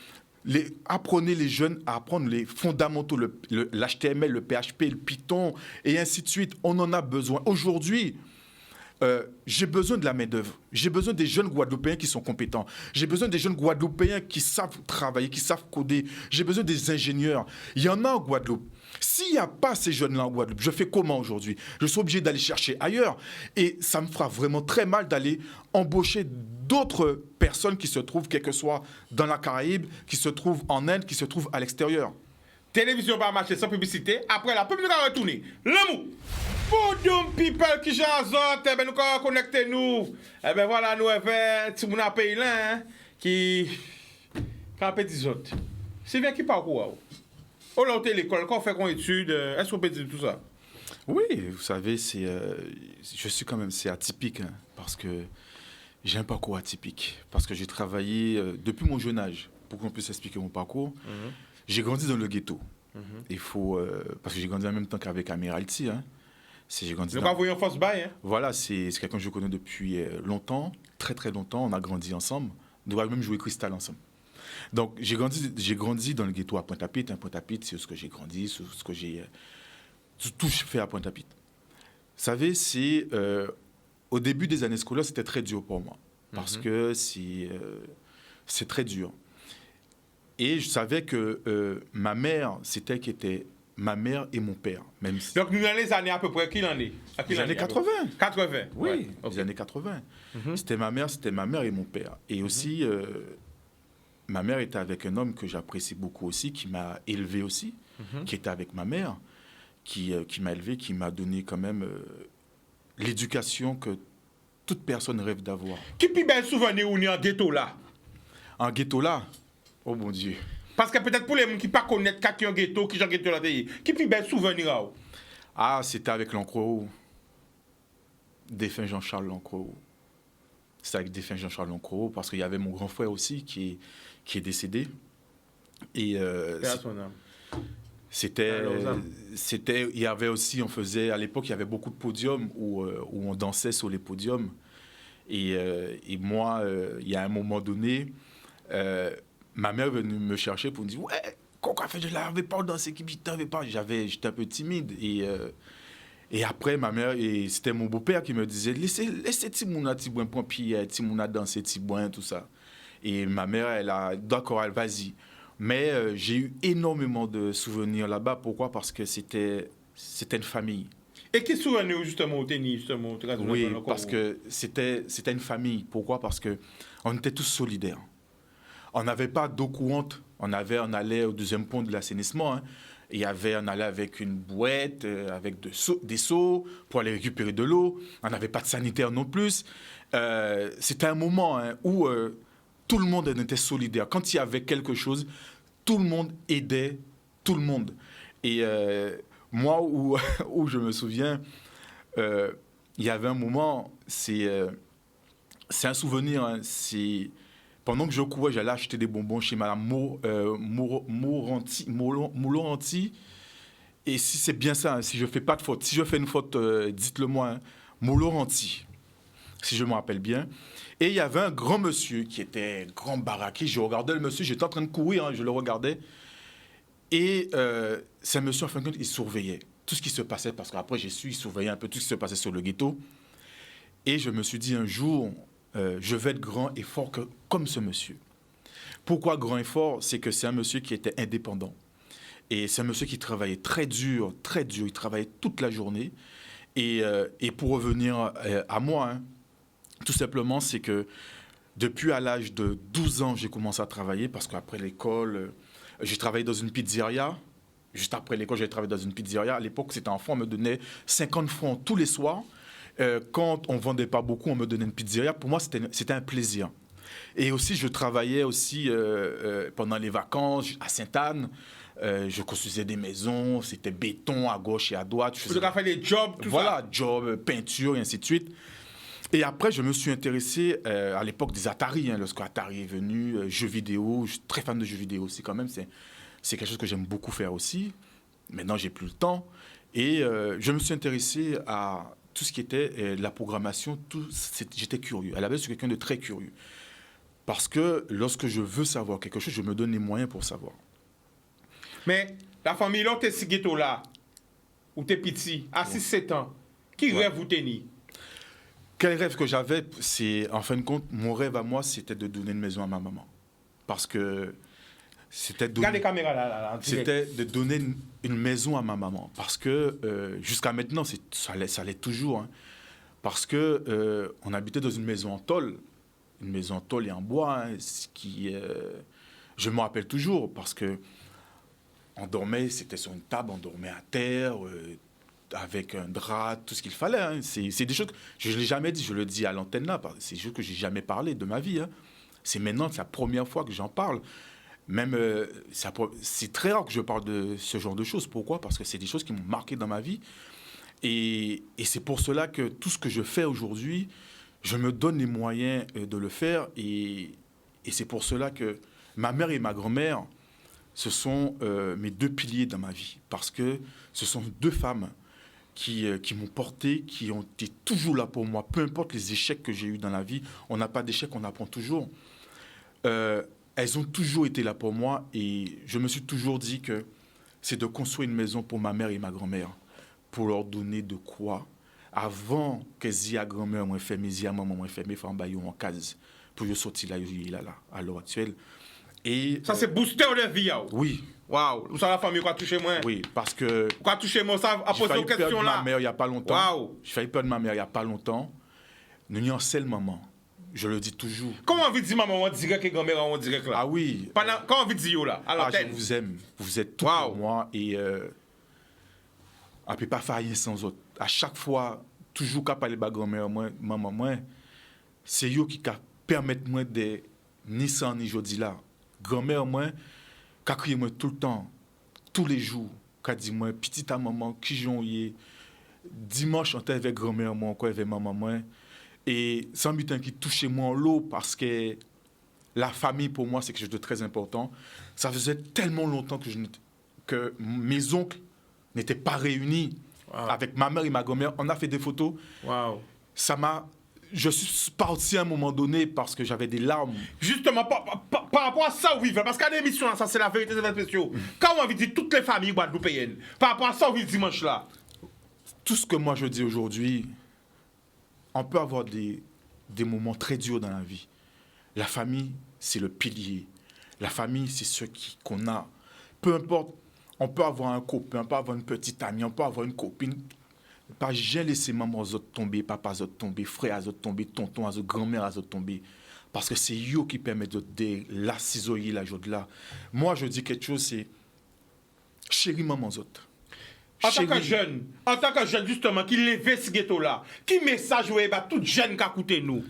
Apprenez les jeunes à apprendre les fondamentaux, l'HTML, le PHP, le Python, et ainsi de suite. On en a besoin. Aujourd'hui, j'ai besoin de la main-d'œuvre. J'ai besoin des jeunes Guadeloupéens qui sont compétents. J'ai besoin des jeunes Guadeloupéens qui savent travailler, qui savent coder. J'ai besoin des ingénieurs. Il y en a en Guadeloupe. S'il n'y a pas ces jeunes-là en Guadeloupe, je fais comment aujourd'hui? Je suis obligé d'aller chercher ailleurs. Et ça me fera vraiment très mal d'aller embaucher d'autres personnes qui se trouvent, quel que soit dans la Caraïbe, qui se trouvent en Inde, qui se trouvent à l'extérieur. Télévision va marcher sans publicité. Après la pub, nous allons retourner. L'amour. Pour nous, people qui j'azote, eh ben, nous allons connecter nous. Eh ben voilà, nous avons tout le monde à pays là, hein, qui a petit autres. C'est bien qui parcourt. On a été l'école, quand on fait qu'on étude, est-ce qu'on peut dire tout ça? Oui, vous savez, je suis quand même, c'est atypique, hein, parce que j'ai un parcours atypique. Parce que j'ai travaillé depuis mon jeune âge, pour qu'on puisse expliquer mon parcours. J'ai grandi dans le ghetto. Il faut, parce que j'ai grandi en même temps qu'avec Amiralty. Hein. J'ai grandi Nous voyons force bail. Hein? Voilà, c'est quelqu'un que je connais depuis longtemps, très très longtemps. On a grandi ensemble. Nous avons même joué Cristal ensemble. Donc, j'ai grandi dans le ghetto à Pointe-à-Pitre. Pointe-à-Pitre, c'est ce que j'ai grandi, c'est ce que j'ai tout fait à Pointe-à-Pitre. Vous savez, au début des années scolaires, c'était très dur pour moi. Parce que c'est très dur. Et je savais que ma mère, c'était qui était ma mère et mon père. Même si... Donc, nous, dans les années à peu près, qui en est? Les années 80. 80? Oui, ouais. Les années 80. C'était ma mère et mon père. Et aussi, ma mère était avec un homme que j'apprécie beaucoup aussi, qui m'a élevé aussi, qui était avec ma mère, qui m'a élevé, qui m'a donné quand même l'éducation que toute personne rêve d'avoir. Qui plus bel souvenir où on est en ghetto là? En ghetto là? Oh mon Dieu. Parce que peut-être pour les gens qui ne connaissent pas qui en ghetto, qui sont en ghetto là, qui plus bel souvenir là? Ah, c'était avec l'Ancro, défunt Jean-Charles Lancro. C'était avec défunt Jean-Charles Lancro, parce qu'il y avait mon grand frère aussi qui est décédé. Et il y avait aussi, à l'époque, il y avait beaucoup de podiums où on dansait sur les podiums. Et moi, il y a un moment donné, ma mère est venue me chercher pour me dire « Ouais, quoi fait, je n'avais pas dansé, j'étais un peu timide. » Et après, ma mère, et c'était mon beau-père qui me disait « Laissez Timouna, Timouna danser, Timouna, tout ça. » Et ma mère, elle a « D'accord, vas-y. » Mais j'ai eu énormément de souvenirs là-bas. Pourquoi? Parce que c'était une famille. Et quels souvenirs justement au tennis, justement? Oui, parce que c'était une famille. Pourquoi? Parce qu'on était tous solidaires. On n'avait pas d'eau courante. On allait au deuxième pont de l'assainissement. Hein. On allait avec une bouette, avec des seaux pour aller récupérer de l'eau. On n'avait pas de sanitaire non plus. C'était un moment où tout le monde était solidaire. Quand il y avait quelque chose, tout le monde aidait tout le monde. Et moi, où je me souviens, il y avait un moment, c'est un souvenir, hein, pendant que je courais, j'allais acheter des bonbons chez Madame Mouloranti. Et si c'est bien ça, hein, si je ne fais pas de faute, si je fais une faute, dites-le moi, hein, Mouloranti, si je me rappelle bien. Et il y avait un grand monsieur qui était grand baraqué. Je regardais le monsieur, j'étais en train de courir, hein, je le regardais. Et c'est un monsieur, en fin de compte, il surveillait tout ce qui se passait, parce qu'après, il surveillait un peu tout ce qui se passait sur le ghetto. Et je me suis dit un jour, je vais être grand et fort comme ce monsieur. Pourquoi grand et fort? C'est que c'est un monsieur qui était indépendant. Et c'est un monsieur qui travaillait très dur, il travaillait toute la journée. Et pour revenir à moi, hein, tout simplement, c'est que depuis à l'âge de 12 ans, j'ai commencé à travailler, parce qu'après l'école, j'ai travaillé dans une pizzeria. Juste après l'école, j'ai travaillé dans une pizzeria. À l'époque, c'était enfant, on me donnait 50 francs tous les soirs. Quand on ne vendait pas beaucoup, on me donnait une pizzeria. Pour moi, c'était un plaisir. Et aussi, je travaillais aussi pendant les vacances à Sainte-Anne. Je construisais des maisons, c'était béton à gauche et à droite. Vous avez fait des jobs, tout ça? Voilà, job, peinture, et ainsi de suite. Et après, je me suis intéressé à l'époque des Atari, hein, lorsque Atari est venu, jeux vidéo. Je suis très fan de jeux vidéo aussi quand même. C'est quelque chose que j'aime beaucoup faire aussi. Maintenant, j'ai plus le temps. Et je me suis intéressé à tout ce qui était la programmation. J'étais curieux. À la base, je suis quelqu'un de très curieux. Parce que lorsque je veux savoir quelque chose, je me donne les moyens pour savoir. Mais la famille, là, t'es si ghetto là, ou t'es petit, à 6-7 ans, qui rêve vous tenir? Quel rêve que j'avais, c'est, en fin de compte, mon rêve à moi, c'était de donner une maison à ma maman. Parce que c'était Regarde les caméras là. C'était de donner une maison à ma maman. Parce que jusqu'à maintenant, ça l'est toujours. Hein. Parce que on habitait dans une maison en tôle. Une maison en tôle et en bois. Hein, je me rappelle toujours. Parce que on dormait, c'était sur une table, on dormait à terre, avec un drap, tout ce qu'il fallait. Hein. C'est des choses que je ne l'ai jamais dit, je le dis à l'antenne là. C'est des choses que je n'ai jamais parlé de ma vie. Hein. C'est maintenant, c'est la première fois que j'en parle. Même, c'est très rare que je parle de ce genre de choses. Pourquoi? Parce que c'est des choses qui m'ont marqué dans ma vie. Et c'est pour cela que tout ce que je fais aujourd'hui, je me donne les moyens de le faire. Et c'est pour cela que ma mère et ma grand-mère, ce sont mes 2 piliers dans ma vie. Parce que ce sont 2 femmes qui m'ont porté, qui ont été toujours là pour moi. Peu importe les échecs que j'ai eus dans la vie, on n'a pas d'échecs, on apprend toujours. Elles ont toujours été là pour moi et je me suis toujours dit que c'est de construire une maison pour ma mère et ma grand-mère, pour leur donner de quoi, avant qu'elles y à grand-mère, moi fait mes à maman, moi fait mes femmes en case, pour je sortir là, à l'heure actuelle. Et ça, c'est booster de vie. Oui. Waouh. Ça, la famille, quoi toucher moi? Oui, parce que. Quoi toucher moi, ça, à poser une question là. Ma mère, il n'y a pas longtemps. Waouh. J'ai failli perdre ma mère il n'y a pas longtemps. Nous n'y en seul maman. Je le dis toujours. Comment on veut dire maman, on dirait que grand-mère, on dirait que là? Ah oui. Comment on veut dire là? Alors, je vous aime. Vous êtes tout pour moi. Et on ne peut pas faire rien sans autres. À chaque fois, toujours qu'à parler de grand-mère, moi, maman, moi, c'est eux qui permettent moi de ni ça ni jodi là. Grand-mère, moi, qui crie moi tout le temps, tous les jours, qui dit moi, petite à maman, qui j'en y dimanche, on était avec grand-mère, moi, encore avec maman, moi. Et sans but qui touchait moi en l'eau, parce que la famille, pour moi, c'est quelque chose de très important. Ça faisait tellement longtemps que mes oncles n'étaient pas réunis. Avec ma mère et ma grand-mère. On a fait des photos. Ça m'a... Je suis parti à un moment donné parce que j'avais des larmes. Justement, par rapport à ça, oui, parce qu'à l'émission, ça, c'est la vérité des événements spéciaux. Quand on va dire toutes les familles guadeloupéennes, par rapport à ça, oui, dimanche là. Tout ce que moi je dis aujourd'hui, on peut avoir des moments très durs dans la vie. La famille, c'est le pilier. La famille, c'est ce qu'on a. Peu importe, on peut avoir un copain, on peut avoir une petite amie, on peut avoir une copine. Pas j'ai laissé maman aux autres tomber, papa aux autres tomber, frère aux autres tomber, tonton aux autres, grand-mère aux autres tomber. Parce que c'est eux qui permettent de la cisoyer la joie de là. Moi, je dis quelque chose, c'est chérie maman aux autres. En tant que jeune, justement, qui levait ce ghetto-là, qui message ouais, bah, toute jeune qui a coûté nous?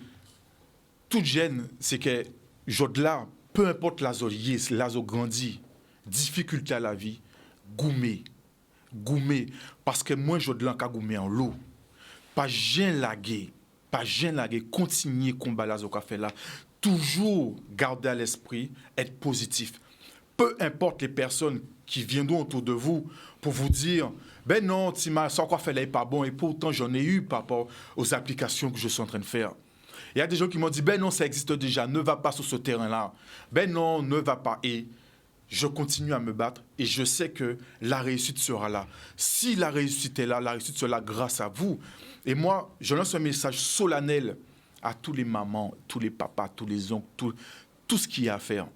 Toute jeune, c'est que joie-là, peu importe la zone, la grandit, difficulté à la vie, goumé. Parce que moi, joie-là, qui a goumé en l'eau. Pas gêne laguer, continuer combat la zone fait là. Toujours garder à l'esprit, être positif. Peu importe les personnes qui viendront autour de vous pour vous dire ben non, Tima, ça quoi fait là n'est pas bon, et pourtant j'en ai eu par rapport aux applications que je suis en train de faire. Il y a des gens qui m'ont dit ben non, ça existe déjà, ne va pas sur ce terrain-là. Ben non, ne va pas. Et je continue à me battre et je sais que la réussite sera là. Si la réussite est là, la réussite sera là grâce à vous. Et moi, je lance un message solennel à tous les mamans, tous les papas, tous les oncles, tout ce qu'il y a à faire.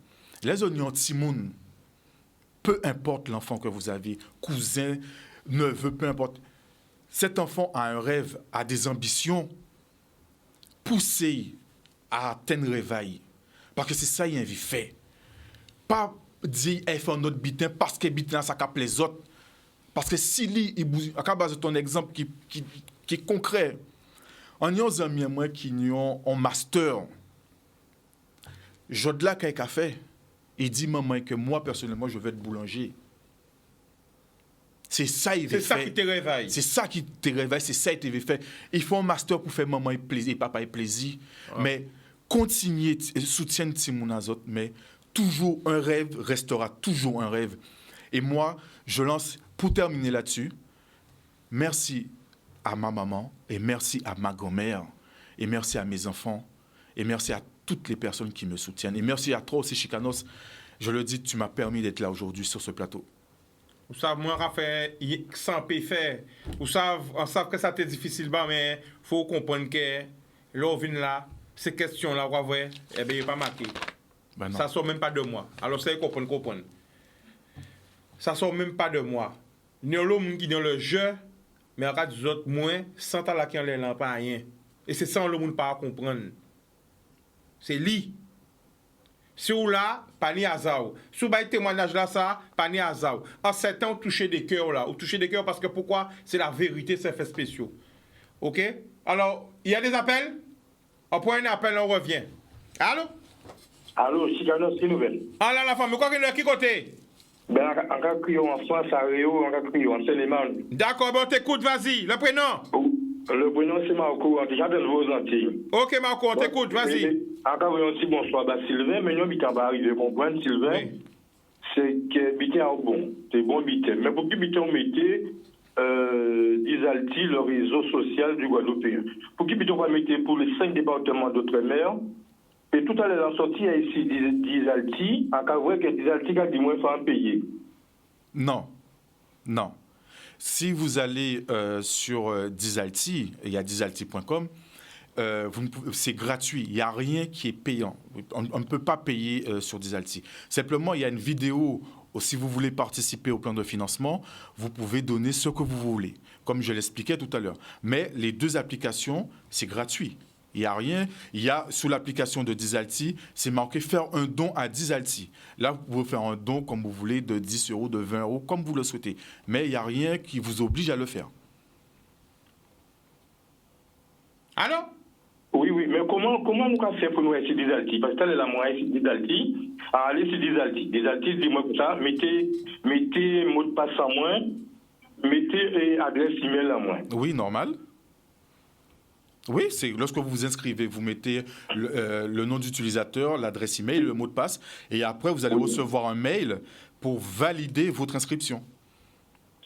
Les oignons timoun, peu importe l'enfant que vous avez, cousin, neveu, peu importe. Cet enfant a un rêve, a des ambitions. Poussez à atteindre le réveil. Parce que c'est ça qu'il a envie de faire. Pas dire qu'il fait un autre bitin parce que bitin ça capte les autres. Parce que si lui, à base de ton exemple qui est concret, on y a des amis moi qui ont un master. Jodla qui a fait. Il dit maman que moi personnellement je veux être boulanger. C'est ça il veut faire. C'est ça qui te réveille. C'est ça qui te réveille, c'est ça qu'il veut faire. Il faut un master pour faire maman et plaisir, papa et plaisir. Mais continuer soutien Timoun Azot, mais toujours un rêve restera toujours un rêve. Et moi, je lance pour terminer là-dessus. Merci à ma maman et merci à ma grand-mère et merci à mes enfants et merci à toutes les personnes qui me soutiennent. Et merci à toi aussi, Chicanos. Je le dis, tu m'as permis d'être là aujourd'hui sur ce plateau. Vous savez, moi, Raphaël, sans faire. Vous savez, on sait que ça a été difficile, mais il faut comprendre que l'on vient là, ces questions-là, vous voyez, eh bien, il n'est pas marqué. Ben ça ne sort même pas de moi. Alors, c'est comprendre. Ça ne sort même pas de moi. Nous sommes l'homme qui est dans le jeu, mais en cas des autres, moins, sans talent qui en l'air, pas rien. Et c'est ça, le monde pas à comprendre. C'est lui. Si vous là, pas ni hasard. Si vous avez témoignage là, ça, pas ni hasard. En 7 ans, toucher des cœurs là. Ou toucher des cœurs parce que pourquoi? C'est la vérité, c'est fait spéciaux. OK? Alors, il y a des appels? On prend un appel, on revient. Allô? Allô, Chicanos, c'est nouvelle. Ah là, la femme, quoi qui côté? Ben, on va crier en France, à Réo, on va crier en Seine-et-Marne. D'accord, bon, t'écoute, vas-y. Le prénom? Le prénom, c'est Marco, déjà de vos Antilles. Ok, Marco, on t'écoute, vas-y. Encore un petit bonsoir, Sylvain, mais nous, on va arriver à comprendre, Sylvain, Oui. c'est que Bité est bon, c'est bon Bité. Mais pour que Bité, on mettait Disalti, le réseau social du Guadeloupéen. Pour que Bité, on va mettre pour les 5 départements d'outre-mer. Et tout à l'heure, la sortie a ici Disalti, en cas où que Disalti a dit moins faut payer. Non, non. Si vous allez sur Disalti, il y a disalti.com, c'est gratuit, il n'y a rien qui est payant. On ne peut pas payer sur Disalti. Simplement, il y a une vidéo, si vous voulez participer au plan de financement, vous pouvez donner ce que vous voulez, comme je l'expliquais tout à l'heure. Mais les deux applications, c'est gratuit. Il n'y a rien. Il y a, sous l'application de Disalti, c'est marqué « Faire un don à Disalti ». Là, vous pouvez faire un don comme vous voulez, de 10 €, de 20 €, comme vous le souhaitez. Mais il n'y a rien qui vous oblige à le faire. Allô? Oui, mais comment nous avons fait pour nous être sur Disalti? Parce que là, la moyenne sur Disalti, à aller sur Disalti. Disalti, dis-moi comme ça, mettez mot de passe à moins, mettez adresse email à moins. Oui, normal. Oui, c'est lorsque vous vous inscrivez, vous mettez le nom d'utilisateur, l'adresse email, le mot de passe, et après vous allez recevoir un mail pour valider votre inscription.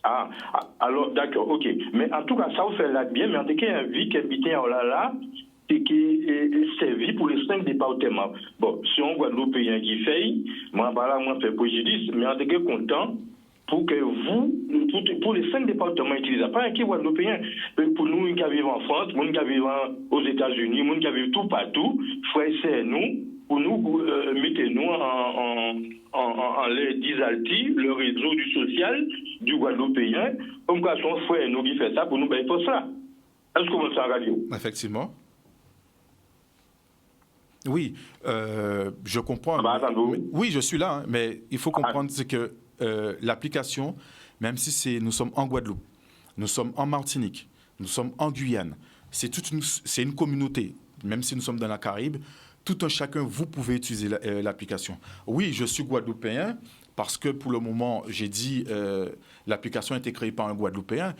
Ah, alors d'accord, ok. Mais en tout cas, ça vous fait là bien, mais en tout cas, un vie qui habite en là, et qui est servi pour les 5 départements. Bon, si on Guadeloupéen qui fait, moi, moi, fait préjudice, mais en tout cas, content pour que vous, pour les 5 départements utilisés, pas un qui Guadeloupéen, pour nous qui vivons en France, nous qui vivons aux États-Unis, nous qui vivons tout partout, frère, nous, pour nous, mettez-nous en les Disalti, le réseau du social du Guadeloupéen, comme quoi son frère nous qui fait ça, pour nous, ben, il faut ça. Est-ce que vous savez radio? Effectivement. Oui, je comprends. Oui, je suis là, hein, mais il faut comprendre c'est que l'application, même si nous sommes en Guadeloupe, nous sommes en Martinique, nous sommes en Guyane, c'est une communauté, même si nous sommes dans la Caraïbe, tout un chacun, vous pouvez utiliser l'application. Oui, je suis guadeloupéen parce que pour le moment, j'ai dit l'application a été créée par un Guadeloupéen.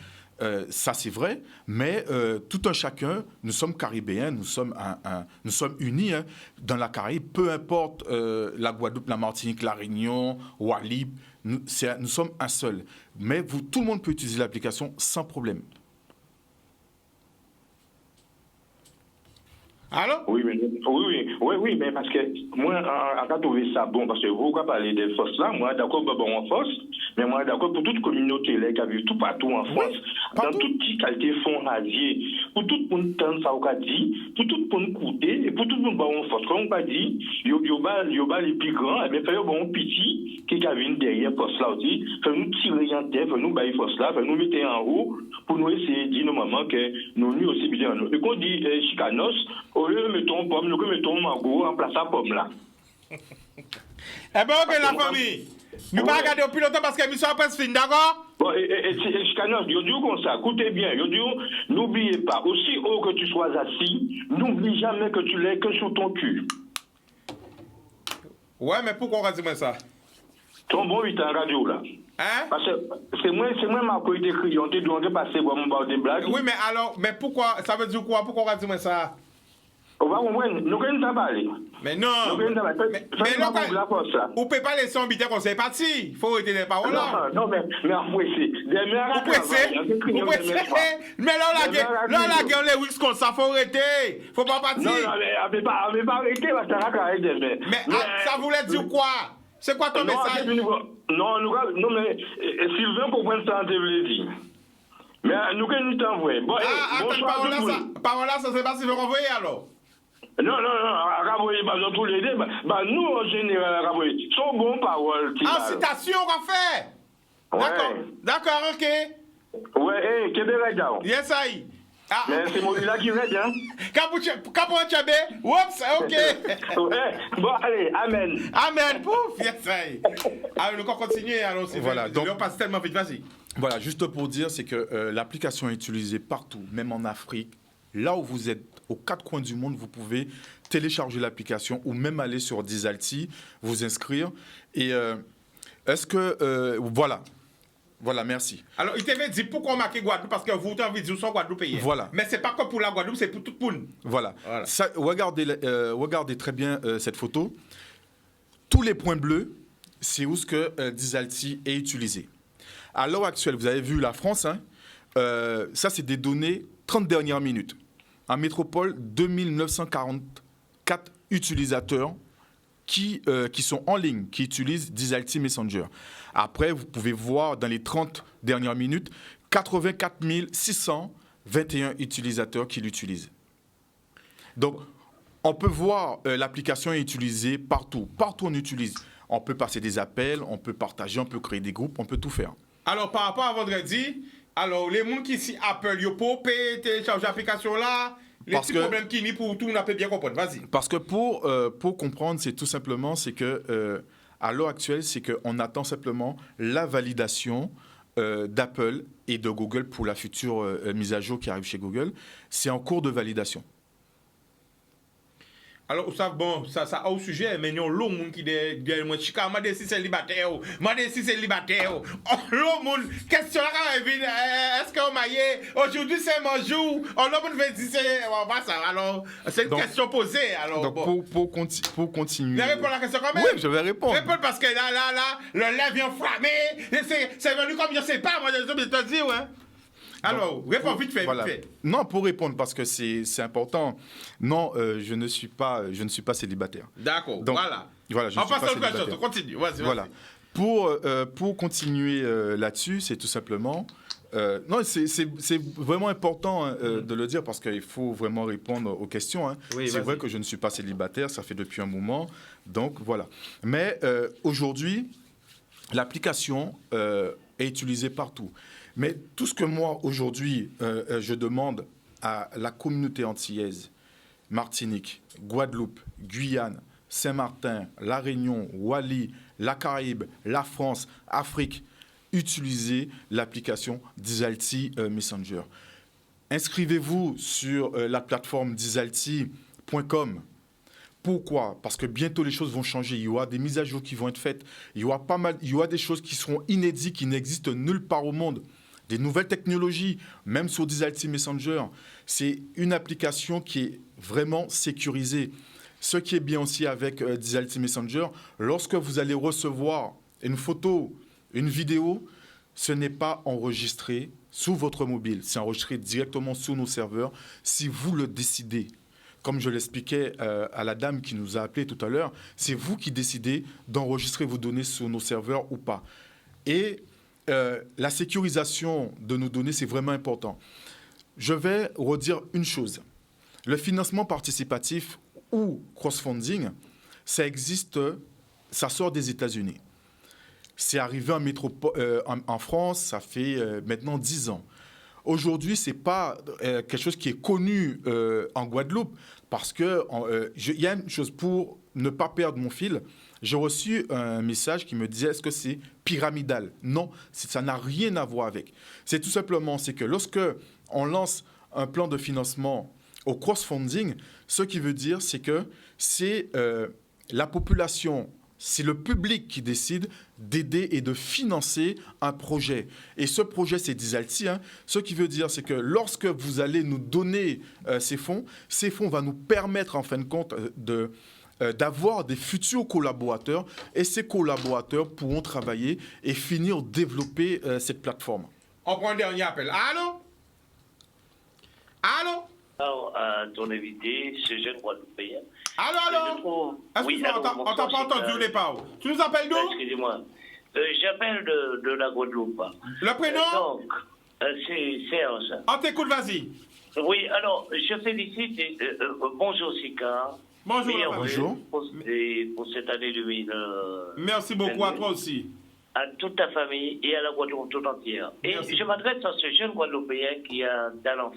Ça, c'est vrai, mais tout un chacun, nous sommes caribéens, nous sommes unis hein, dans la Caraïbe, peu importe la Guadeloupe, la Martinique, la Réunion, Wallis, nous sommes un seul. Mais tout le monde peut utiliser l'application sans problème. Allô? Oui, mais parce que moi, on a trouvé ça bon, parce que vous parlez des forces là, moi, d'accord, bon, en force, mais moi, d'accord, pour toute communauté là, qui a vu tout partout en France, dans toute qualité fond radier, pour tout le monde entendre ça, on a dit, pour tout le monde écouter, et pour tout le monde bon en force, comme on a dit, il y a les plus grands, et bien, il y a bon petit, qui a vu derrière force là aussi, fait nous tirer en terre, fait nous bailler force là, fait nous mettre en haut, pour nous essayer de dire normalement que nous aussi bien en haut. Et qu'on dit chicanos, au lieu de mettre une pomme, nous mettons mango en place à pomme là. Eh bien, ok, la famille. Nous ne pas regarder depuis longtemps parce que l'émission après se finit, d'accord? Bon, et chicanos, je dis comme ça, écoutez bien, je dis, n'oubliez pas, aussi haut que tu sois assis, n'oublie jamais que tu l'es que sur ton cul. Ouais, mais pourquoi on va dire ça? Ton bon 8 ans radio là. Hein? Parce que c'est moi ma qui écrit, on te doit passer pour mon des blagues. Oui, mais alors, mais pourquoi, ça veut dire quoi? Pourquoi on va dire ça? On va comprendre, nous ne pas parler. Mais non! Mais là, on ne peut pas laisser un bité qu'on s'est parti. Il faut arrêter les paroles là. Non, mais pressé. Vous pressez? Vous pressez? Mais là, la gueule, les Wix comme ça, il faut arrêter. Il ne faut pas partir. Non, mais on ne peut pas arrêter, parce que mais ça voulait dire quoi? C'est quoi ton message? Non, mais Sylvain comprend ça, je voulais dire. Mais nous, nous t'envoyons. Bon, attends, parole là, ça ne sait pas si je vais renvoyer alors. Non, Raboye, dans tous les deux, nous, en général, Raboye, sont bonnes paroles. En citation, on va faire. D'accord, ok. Ouais, Québec, d'accord. Yes, I. Mais c'est mon là qui raide, hein. Capon Tchabé, oups, ok. Ouais, bon, allez, amen. Amen, pouf, yes, I. Alors, nous allons continuer, alors, c'est voilà, donc, on passe tellement vite, vas-y. Voilà, juste pour dire, c'est que l'application est utilisée partout, même en Afrique. Là où vous êtes, aux 4 coins du monde, vous pouvez télécharger l'application ou même aller sur Disalti, vous inscrire. Et Est-ce que... voilà. Voilà, merci. Alors, il t'avait dit pourquoi on marque Guadeloupe, parce que vous avez envie de dire que Guadeloupéens. Voilà. Mais ce n'est pas que pour la Guadeloupe, c'est pour tout le monde. Voilà. Ça, regardez très bien cette photo. Tous les points bleus, c'est où ce que Disalti est utilisé. À l'heure actuelle, vous avez vu la France, hein, ça c'est des données 30 dernières minutes. En métropole, 2944 utilisateurs qui sont en ligne, qui utilisent Disalti Messenger. Après, vous pouvez voir dans les 30 dernières minutes, 84 621 utilisateurs qui l'utilisent. Donc, on peut voir l'application est utilisée partout. Partout, on utilise. On peut passer des appels, on peut partager, on peut créer des groupes, on peut tout faire. Alors, par rapport à vendredi, alors, les gens qui sont Apple, ils peuvent télécharger l'application là. Les petits problèmes qui n'y pour tout, on peut bien comprendre. Vas-y. Parce que pour comprendre, c'est tout simplement, c'est que à l'heure actuelle, c'est qu'on attend simplement la validation d'Apple et de Google pour la future mise à jour qui arrive chez Google. C'est en cours de validation. Alors, ça, bon, ça a au sujet, mais il y a l'autre monde qui dit, moi, je suis célibataire, moi, je suis célibataire. L'autre monde, question là, est-ce qu'on m'a aujourd'hui, c'est mon jour, l'autre monde veut dire, ça. Alors, c'est une question posée. Alors, donc, bon. pour continuer. Vous allez répondre à la question quand même? Oui, je vais répondre. Répondre parce que là, le lait vient flammer, c'est venu comme je sais pas, moi, je te dis, ouais. Alors, réponds vite fait, voilà. vite fait. Non, pour répondre, parce que c'est important. Non, je ne suis pas célibataire. D'accord, donc, voilà. Je ne suis pas célibataire. Continue, vas-y. Voilà. Pour continuer là-dessus, c'est tout simplement... non, c'est vraiment important de le dire parce qu'il faut vraiment répondre aux questions. Hein. Oui, c'est vrai que je ne suis pas célibataire, ça fait depuis un moment. Donc, voilà. Mais aujourd'hui, l'application est utilisée partout. Mais tout ce que moi, aujourd'hui, je demande à la communauté antillaise, Martinique, Guadeloupe, Guyane, Saint-Martin, La Réunion, Wallis, la Caraïbe, la France, Afrique, utilisez l'application Disalti Messenger. Inscrivez-vous sur la plateforme disalti.com. Pourquoi? Parce que bientôt les choses vont changer. Il y aura des mises à jour qui vont être faites. Il y aura des choses qui seront inédites, qui n'existent nulle part au monde. Des nouvelles technologies, même sur Disalti Messenger. C'est une application qui est vraiment sécurisée. Ce qui est bien aussi avec Disalti Messenger, lorsque vous allez recevoir une photo, une vidéo, ce n'est pas enregistré sous votre mobile. C'est enregistré directement sur nos serveurs si vous le décidez. Comme je l'expliquais à la dame qui nous a appelé tout à l'heure, c'est vous qui décidez d'enregistrer vos données sur nos serveurs ou pas. Et la sécurisation de nos données, c'est vraiment important. Je vais redire une chose. Le financement participatif ou cross-funding, ça existe, ça sort des États-Unis. C'est arrivé en France, ça fait maintenant 10 ans. Aujourd'hui, ce n'est pas quelque chose qui est connu en Guadeloupe parce qu'il y a une chose, pour ne pas perdre mon fil, j'ai reçu un message qui me disait « Est-ce que c'est pyramidal ?» Non, ça n'a rien à voir avec. C'est tout simplement, c'est que lorsque on lance un plan de financement au cross-funding, ce qui veut dire, c'est que c'est la population, c'est le public qui décide d'aider et de financer un projet. Et ce projet, c'est Disalti. Hein. Ce qui veut dire, c'est que lorsque vous allez nous donner ces fonds vont nous permettre, en fin de compte, d'avoir des futurs collaborateurs. Et ces collaborateurs pourront travailler et finir développer cette plateforme. On prend un dernier appel. Allô? Allô? Alors, ton invité, ce jeune Guadeloupéen. Allô? Excuse-moi, on t'a pas entendu au départ. Tu nous appelles d'où? Excusez-moi. J'appelle de la Guadeloupe. Le prénom? Donc, c'est Serge. On t'écoute, vas-y. Oui, alors, je félicite. Bonjour, Sika. Bonjour. Pour cette année 2000. Merci beaucoup à toi aussi. À toute ta famille et à la Guadeloupe tout entière. Et je m'adresse à ce jeune Guadeloupéen qui a un talent,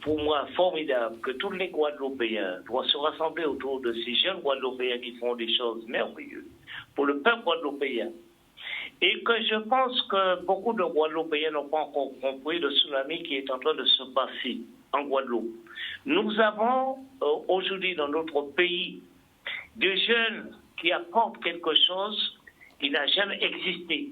pour moi, formidable, que tous les Guadeloupéens doivent se rassembler autour de ces jeunes Guadeloupéens qui font des choses merveilleuses pour le peuple guadeloupéen. Et que je pense que beaucoup de Guadeloupéens n'ont pas encore compris le tsunami qui est en train de se passer en Guadeloupe. Nous avons aujourd'hui dans notre pays des jeunes qui apportent quelque chose qui n'a jamais existé.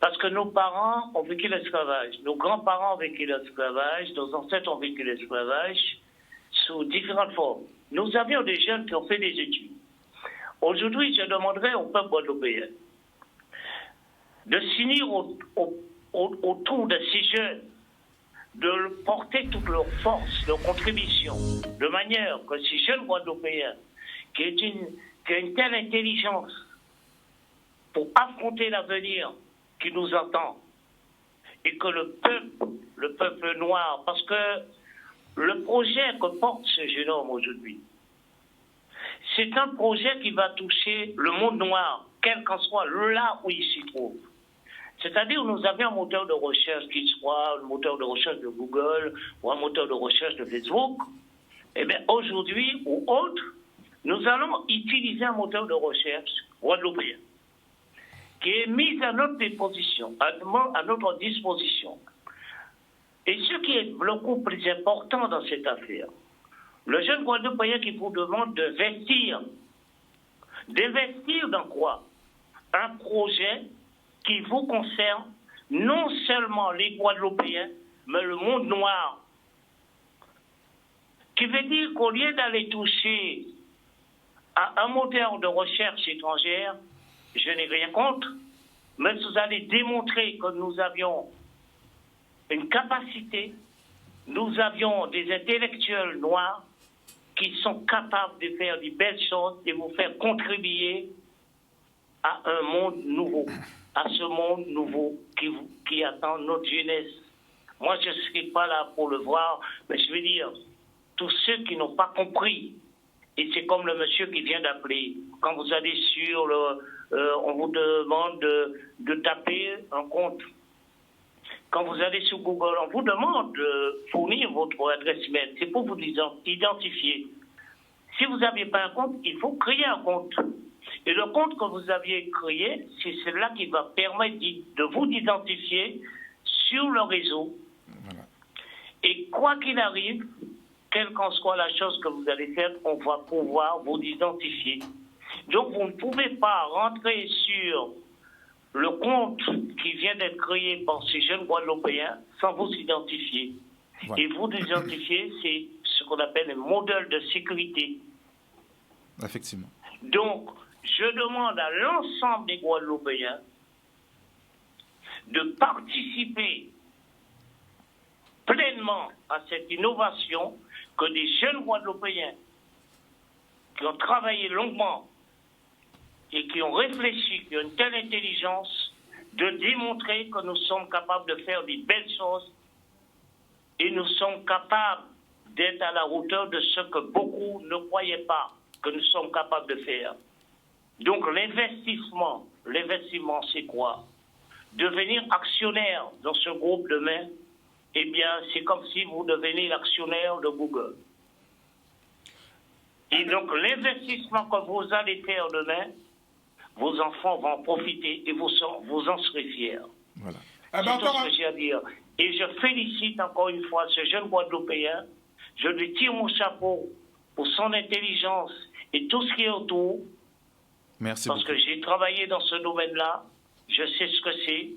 Parce que nos parents ont vécu l'esclavage, nos grands-parents ont vécu l'esclavage, nos ancêtres ont vécu l'esclavage sous différentes formes. Nous avions des jeunes qui ont fait des études. Aujourd'hui, je demanderais au peuple guadeloupéen de s'unir autour de ces jeunes, de porter toute leur force, leur contribution, de manière que ces jeunes guadeloupéens, qui ont une telle intelligence pour affronter l'avenir qui nous attend, et que le peuple noir, parce que le projet que porte ce jeune homme aujourd'hui, c'est un projet qui va toucher le monde noir, quel qu'en soit là où il s'y trouve. C'est-à-dire, nous avions un moteur de recherche qui soit le moteur de recherche de Google ou un moteur de recherche de Facebook. Eh bien, aujourd'hui ou autre, nous allons utiliser un moteur de recherche guadeloupéen qui est mis à notre disposition, à notre disposition. Et ce qui est le coup plus important dans cette affaire, le jeune Guadeloupéen qui vous demande d'investir. D'investir dans quoi? Un projet qui vous concerne, non seulement les Guadeloupéens, mais le monde noir. Qui veut dire qu'au lieu d'aller toucher à un moteur de recherche étrangère, je n'ai rien contre, mais vous allez démontrer que nous avions une capacité, nous avions des intellectuels noirs qui sont capables de faire des belles choses et vous faire contribuer à un monde nouveau, à ce monde nouveau qui attend notre jeunesse. Moi, je ne serai pas là pour le voir, mais je veux dire, tous ceux qui n'ont pas compris, et c'est comme le monsieur qui vient d'appeler, quand vous allez sur on vous demande de taper un compte. Quand vous allez sur Google, on vous demande de fournir votre adresse mail. C'est pour vous identifier. Si vous n'aviez pas un compte, il faut créer un compte. Et le compte que vous aviez créé, c'est celui-là qui va permettre de vous identifier sur le réseau. Voilà. Et quoi qu'il arrive, quelle qu'en soit la chose que vous allez faire, on va pouvoir vous identifier. Donc vous ne pouvez pas rentrer sur le compte qui vient d'être créé par ces jeunes Guadeloupéens sans vous identifier. Voilà. Et vous identifier, c'est ce qu'on appelle un modèle de sécurité. Effectivement. Donc, je demande à l'ensemble des Guadeloupéens de participer pleinement à cette innovation que des jeunes Guadeloupéens qui ont travaillé longuement et qui ont réfléchi, qui ont une telle intelligence, de démontrer que nous sommes capables de faire des belles choses et nous sommes capables d'être à la hauteur de ce que beaucoup ne croyaient pas que nous sommes capables de faire. Donc l'investissement, c'est quoi? Devenir actionnaire dans ce groupe demain, eh bien, c'est comme si vous devenez l'actionnaire de Google. Et donc l'investissement que vous allez faire demain, vos enfants vont en profiter et vous en serez fiers. Voilà. C'est tout ce que j'ai à dire. Et je félicite encore une fois ce jeune Guadeloupéen. Je lui tire mon chapeau pour son intelligence et tout ce qui est autour. Merci parce beaucoup. Que j'ai travaillé dans ce domaine-là. Je sais ce que c'est.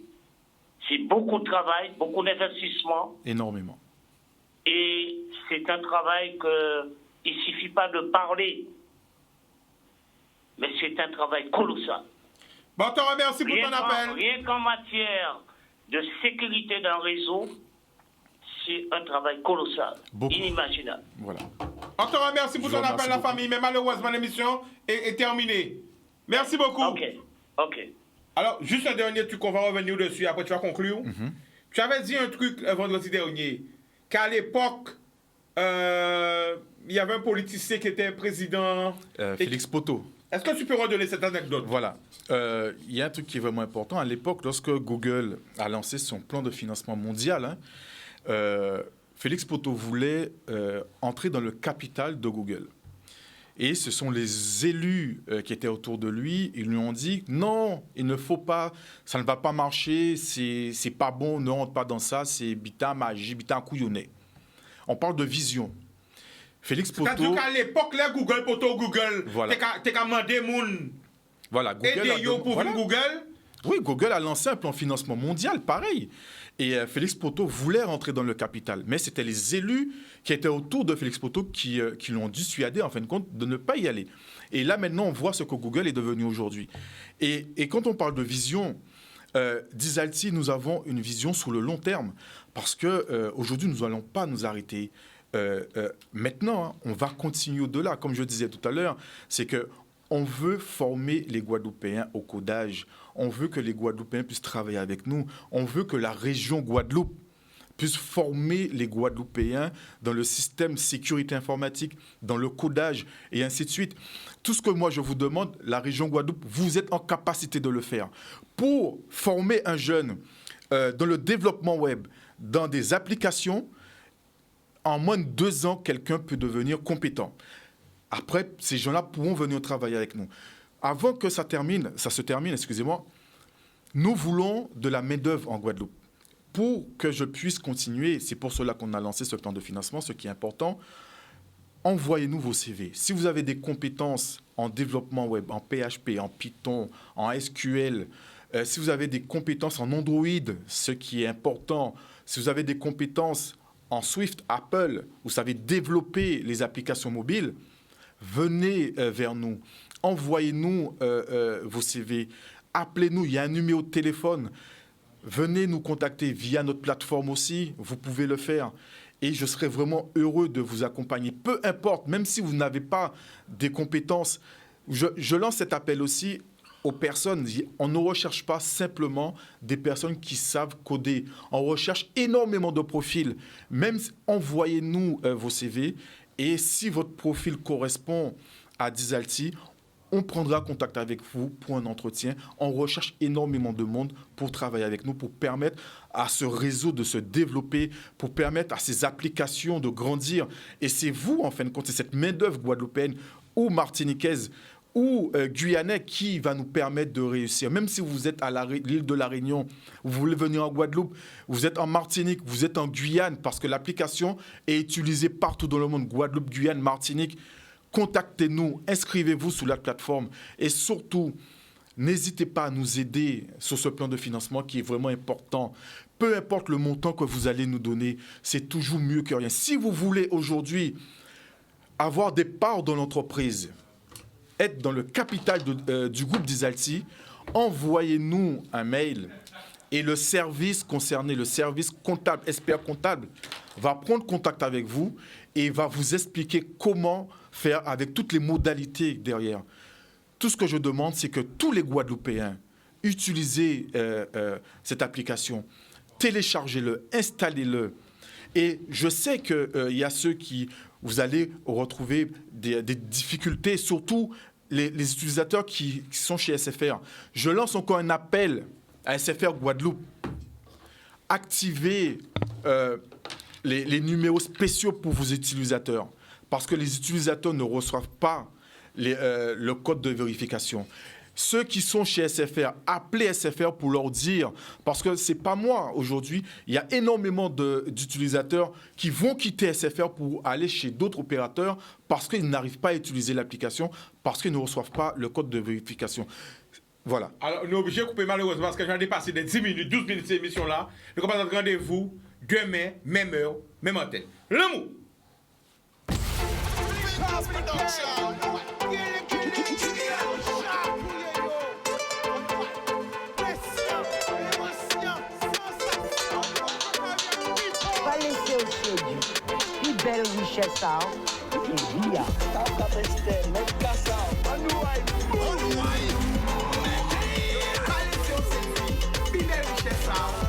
C'est beaucoup de travail, beaucoup d'investissement. Énormément. Et c'est un travail il ne suffit pas de parler. Mais c'est un travail colossal. Bon, te remercie pour ton appel. Rien qu'en matière de sécurité d'un réseau, c'est un travail colossal, inimaginable. Voilà. On te remercie pour ton appel, la famille, mais malheureusement, l'émission est terminée. Merci beaucoup. Ok. Alors, juste un dernier truc, on va revenir dessus, après tu vas conclure. Tu avais dit un truc vendredi dernier, qu'à l'époque, il y avait un politicien qui était président... Félix Poto. Est-ce que tu peux redonner cette anecdote? Voilà. Il y a un truc qui est vraiment important. À l'époque, lorsque Google a lancé son plan de financement mondial, Félix Poto voulait entrer dans le capital de Google. Et ce sont les élus qui étaient autour de lui. Ils lui ont dit non, il ne faut pas, ça ne va pas marcher, c'est pas bon, ne rentre pas dans ça, c'est bita magie, bita couillonné. On parle de vision. Félix Poto. C'est-à-dire qu'à l'époque, là, Google, Poto, Google, voilà. t'es qu'à demander moun. Voilà, Google. Oui, Google a lancé un plan de financement mondial, pareil. Et Félix Poto voulait rentrer dans le capital. Mais c'était les élus qui étaient autour de Félix Poto qui l'ont dissuadé, en fin de compte, de ne pas y aller. Et là, maintenant, on voit ce que Google est devenu aujourd'hui. Et quand on parle de vision, d'Isalti, nous avons une vision sur le long terme. Parce qu'aujourd'hui, nous n'allons pas nous arrêter. Maintenant, on va continuer au-delà. Comme je disais tout à l'heure, c'est qu'on veut former les Guadeloupéens au codage. On veut que les Guadeloupéens puissent travailler avec nous. On veut que la région Guadeloupe puisse former les Guadeloupéens dans le système sécurité informatique, dans le codage et ainsi de suite. Tout ce que moi je vous demande, la région Guadeloupe, vous êtes en capacité de le faire. Pour former un jeune dans le développement web, dans des applications, en moins de 2 ans, quelqu'un peut devenir compétent. Après, ces gens-là pourront venir travailler avec nous. Avant que ça se termine, nous voulons de la main-d'œuvre en Guadeloupe. Pour que je puisse continuer, c'est pour cela qu'on a lancé ce plan de financement, ce qui est important, envoyez-nous vos CV. Si vous avez des compétences en développement web, en PHP, en Python, en SQL, si vous avez des compétences en Android, ce qui est important, si vous avez des compétences en Swift, Apple, vous savez développer les applications mobiles, venez vers nous. Envoyez-nous vos CV. Appelez-nous, il y a un numéro de téléphone. Venez nous contacter via notre plateforme aussi. Vous pouvez le faire. Et je serai vraiment heureux de vous accompagner. Peu importe, même si vous n'avez pas des compétences. Je lance cet appel aussi aux personnes. On ne recherche pas simplement des personnes qui savent coder. On recherche énormément de profils. Même envoyez-nous vos CV. Et si votre profil correspond à d'Isalti, on prendra contact avec vous pour un entretien. On recherche énormément de monde pour travailler avec nous, pour permettre à ce réseau de se développer, pour permettre à ces applications de grandir. Et c'est vous, en fin de compte, c'est cette main-d'œuvre guadeloupéenne ou martiniquaise ou guyanais qui va nous permettre de réussir. Même si vous êtes à l'île de la Réunion, vous voulez venir en Guadeloupe, vous êtes en Martinique, vous êtes en Guyane, parce que l'application est utilisée partout dans le monde, Guadeloupe, Guyane, Martinique. Contactez-nous, inscrivez-vous sur la plateforme et surtout, n'hésitez pas à nous aider sur ce plan de financement qui est vraiment important. Peu importe le montant que vous allez nous donner, c'est toujours mieux que rien. Si vous voulez aujourd'hui avoir des parts dans l'entreprise, être dans le capital du groupe d'Isalti, envoyez-nous un mail et le service concerné, le service comptable, expert comptable, va prendre contact avec vous et va vous expliquer comment faire avec toutes les modalités derrière. Tout ce que je demande, c'est que tous les Guadeloupéens utilisez cette application, téléchargez-le, installez-le. Et je sais qu'il y a ceux qui, vous allez retrouver des difficultés, surtout les utilisateurs qui sont chez SFR. Je lance encore un appel à SFR Guadeloupe. Activez les numéros spéciaux pour vos utilisateurs. Parce que les utilisateurs ne reçoivent pas le code de vérification. Ceux qui sont chez SFR, appelez SFR pour leur dire, parce que ce n'est pas moi aujourd'hui, il y a énormément d'utilisateurs qui vont quitter SFR pour aller chez d'autres opérateurs parce qu'ils n'arrivent pas à utiliser l'application, parce qu'ils ne reçoivent pas le code de vérification. Voilà. Alors, on est obligé de couper malheureusement parce que j'en ai dépassé des 10 minutes, 12 minutes cette émission-là. Donc, on va prendre rendez-vous demain, même heure, même antenne. L'amour! Pas laisser au séduit. Une belle richesse à et via. Pas laisser au séduit. Une belle richesse à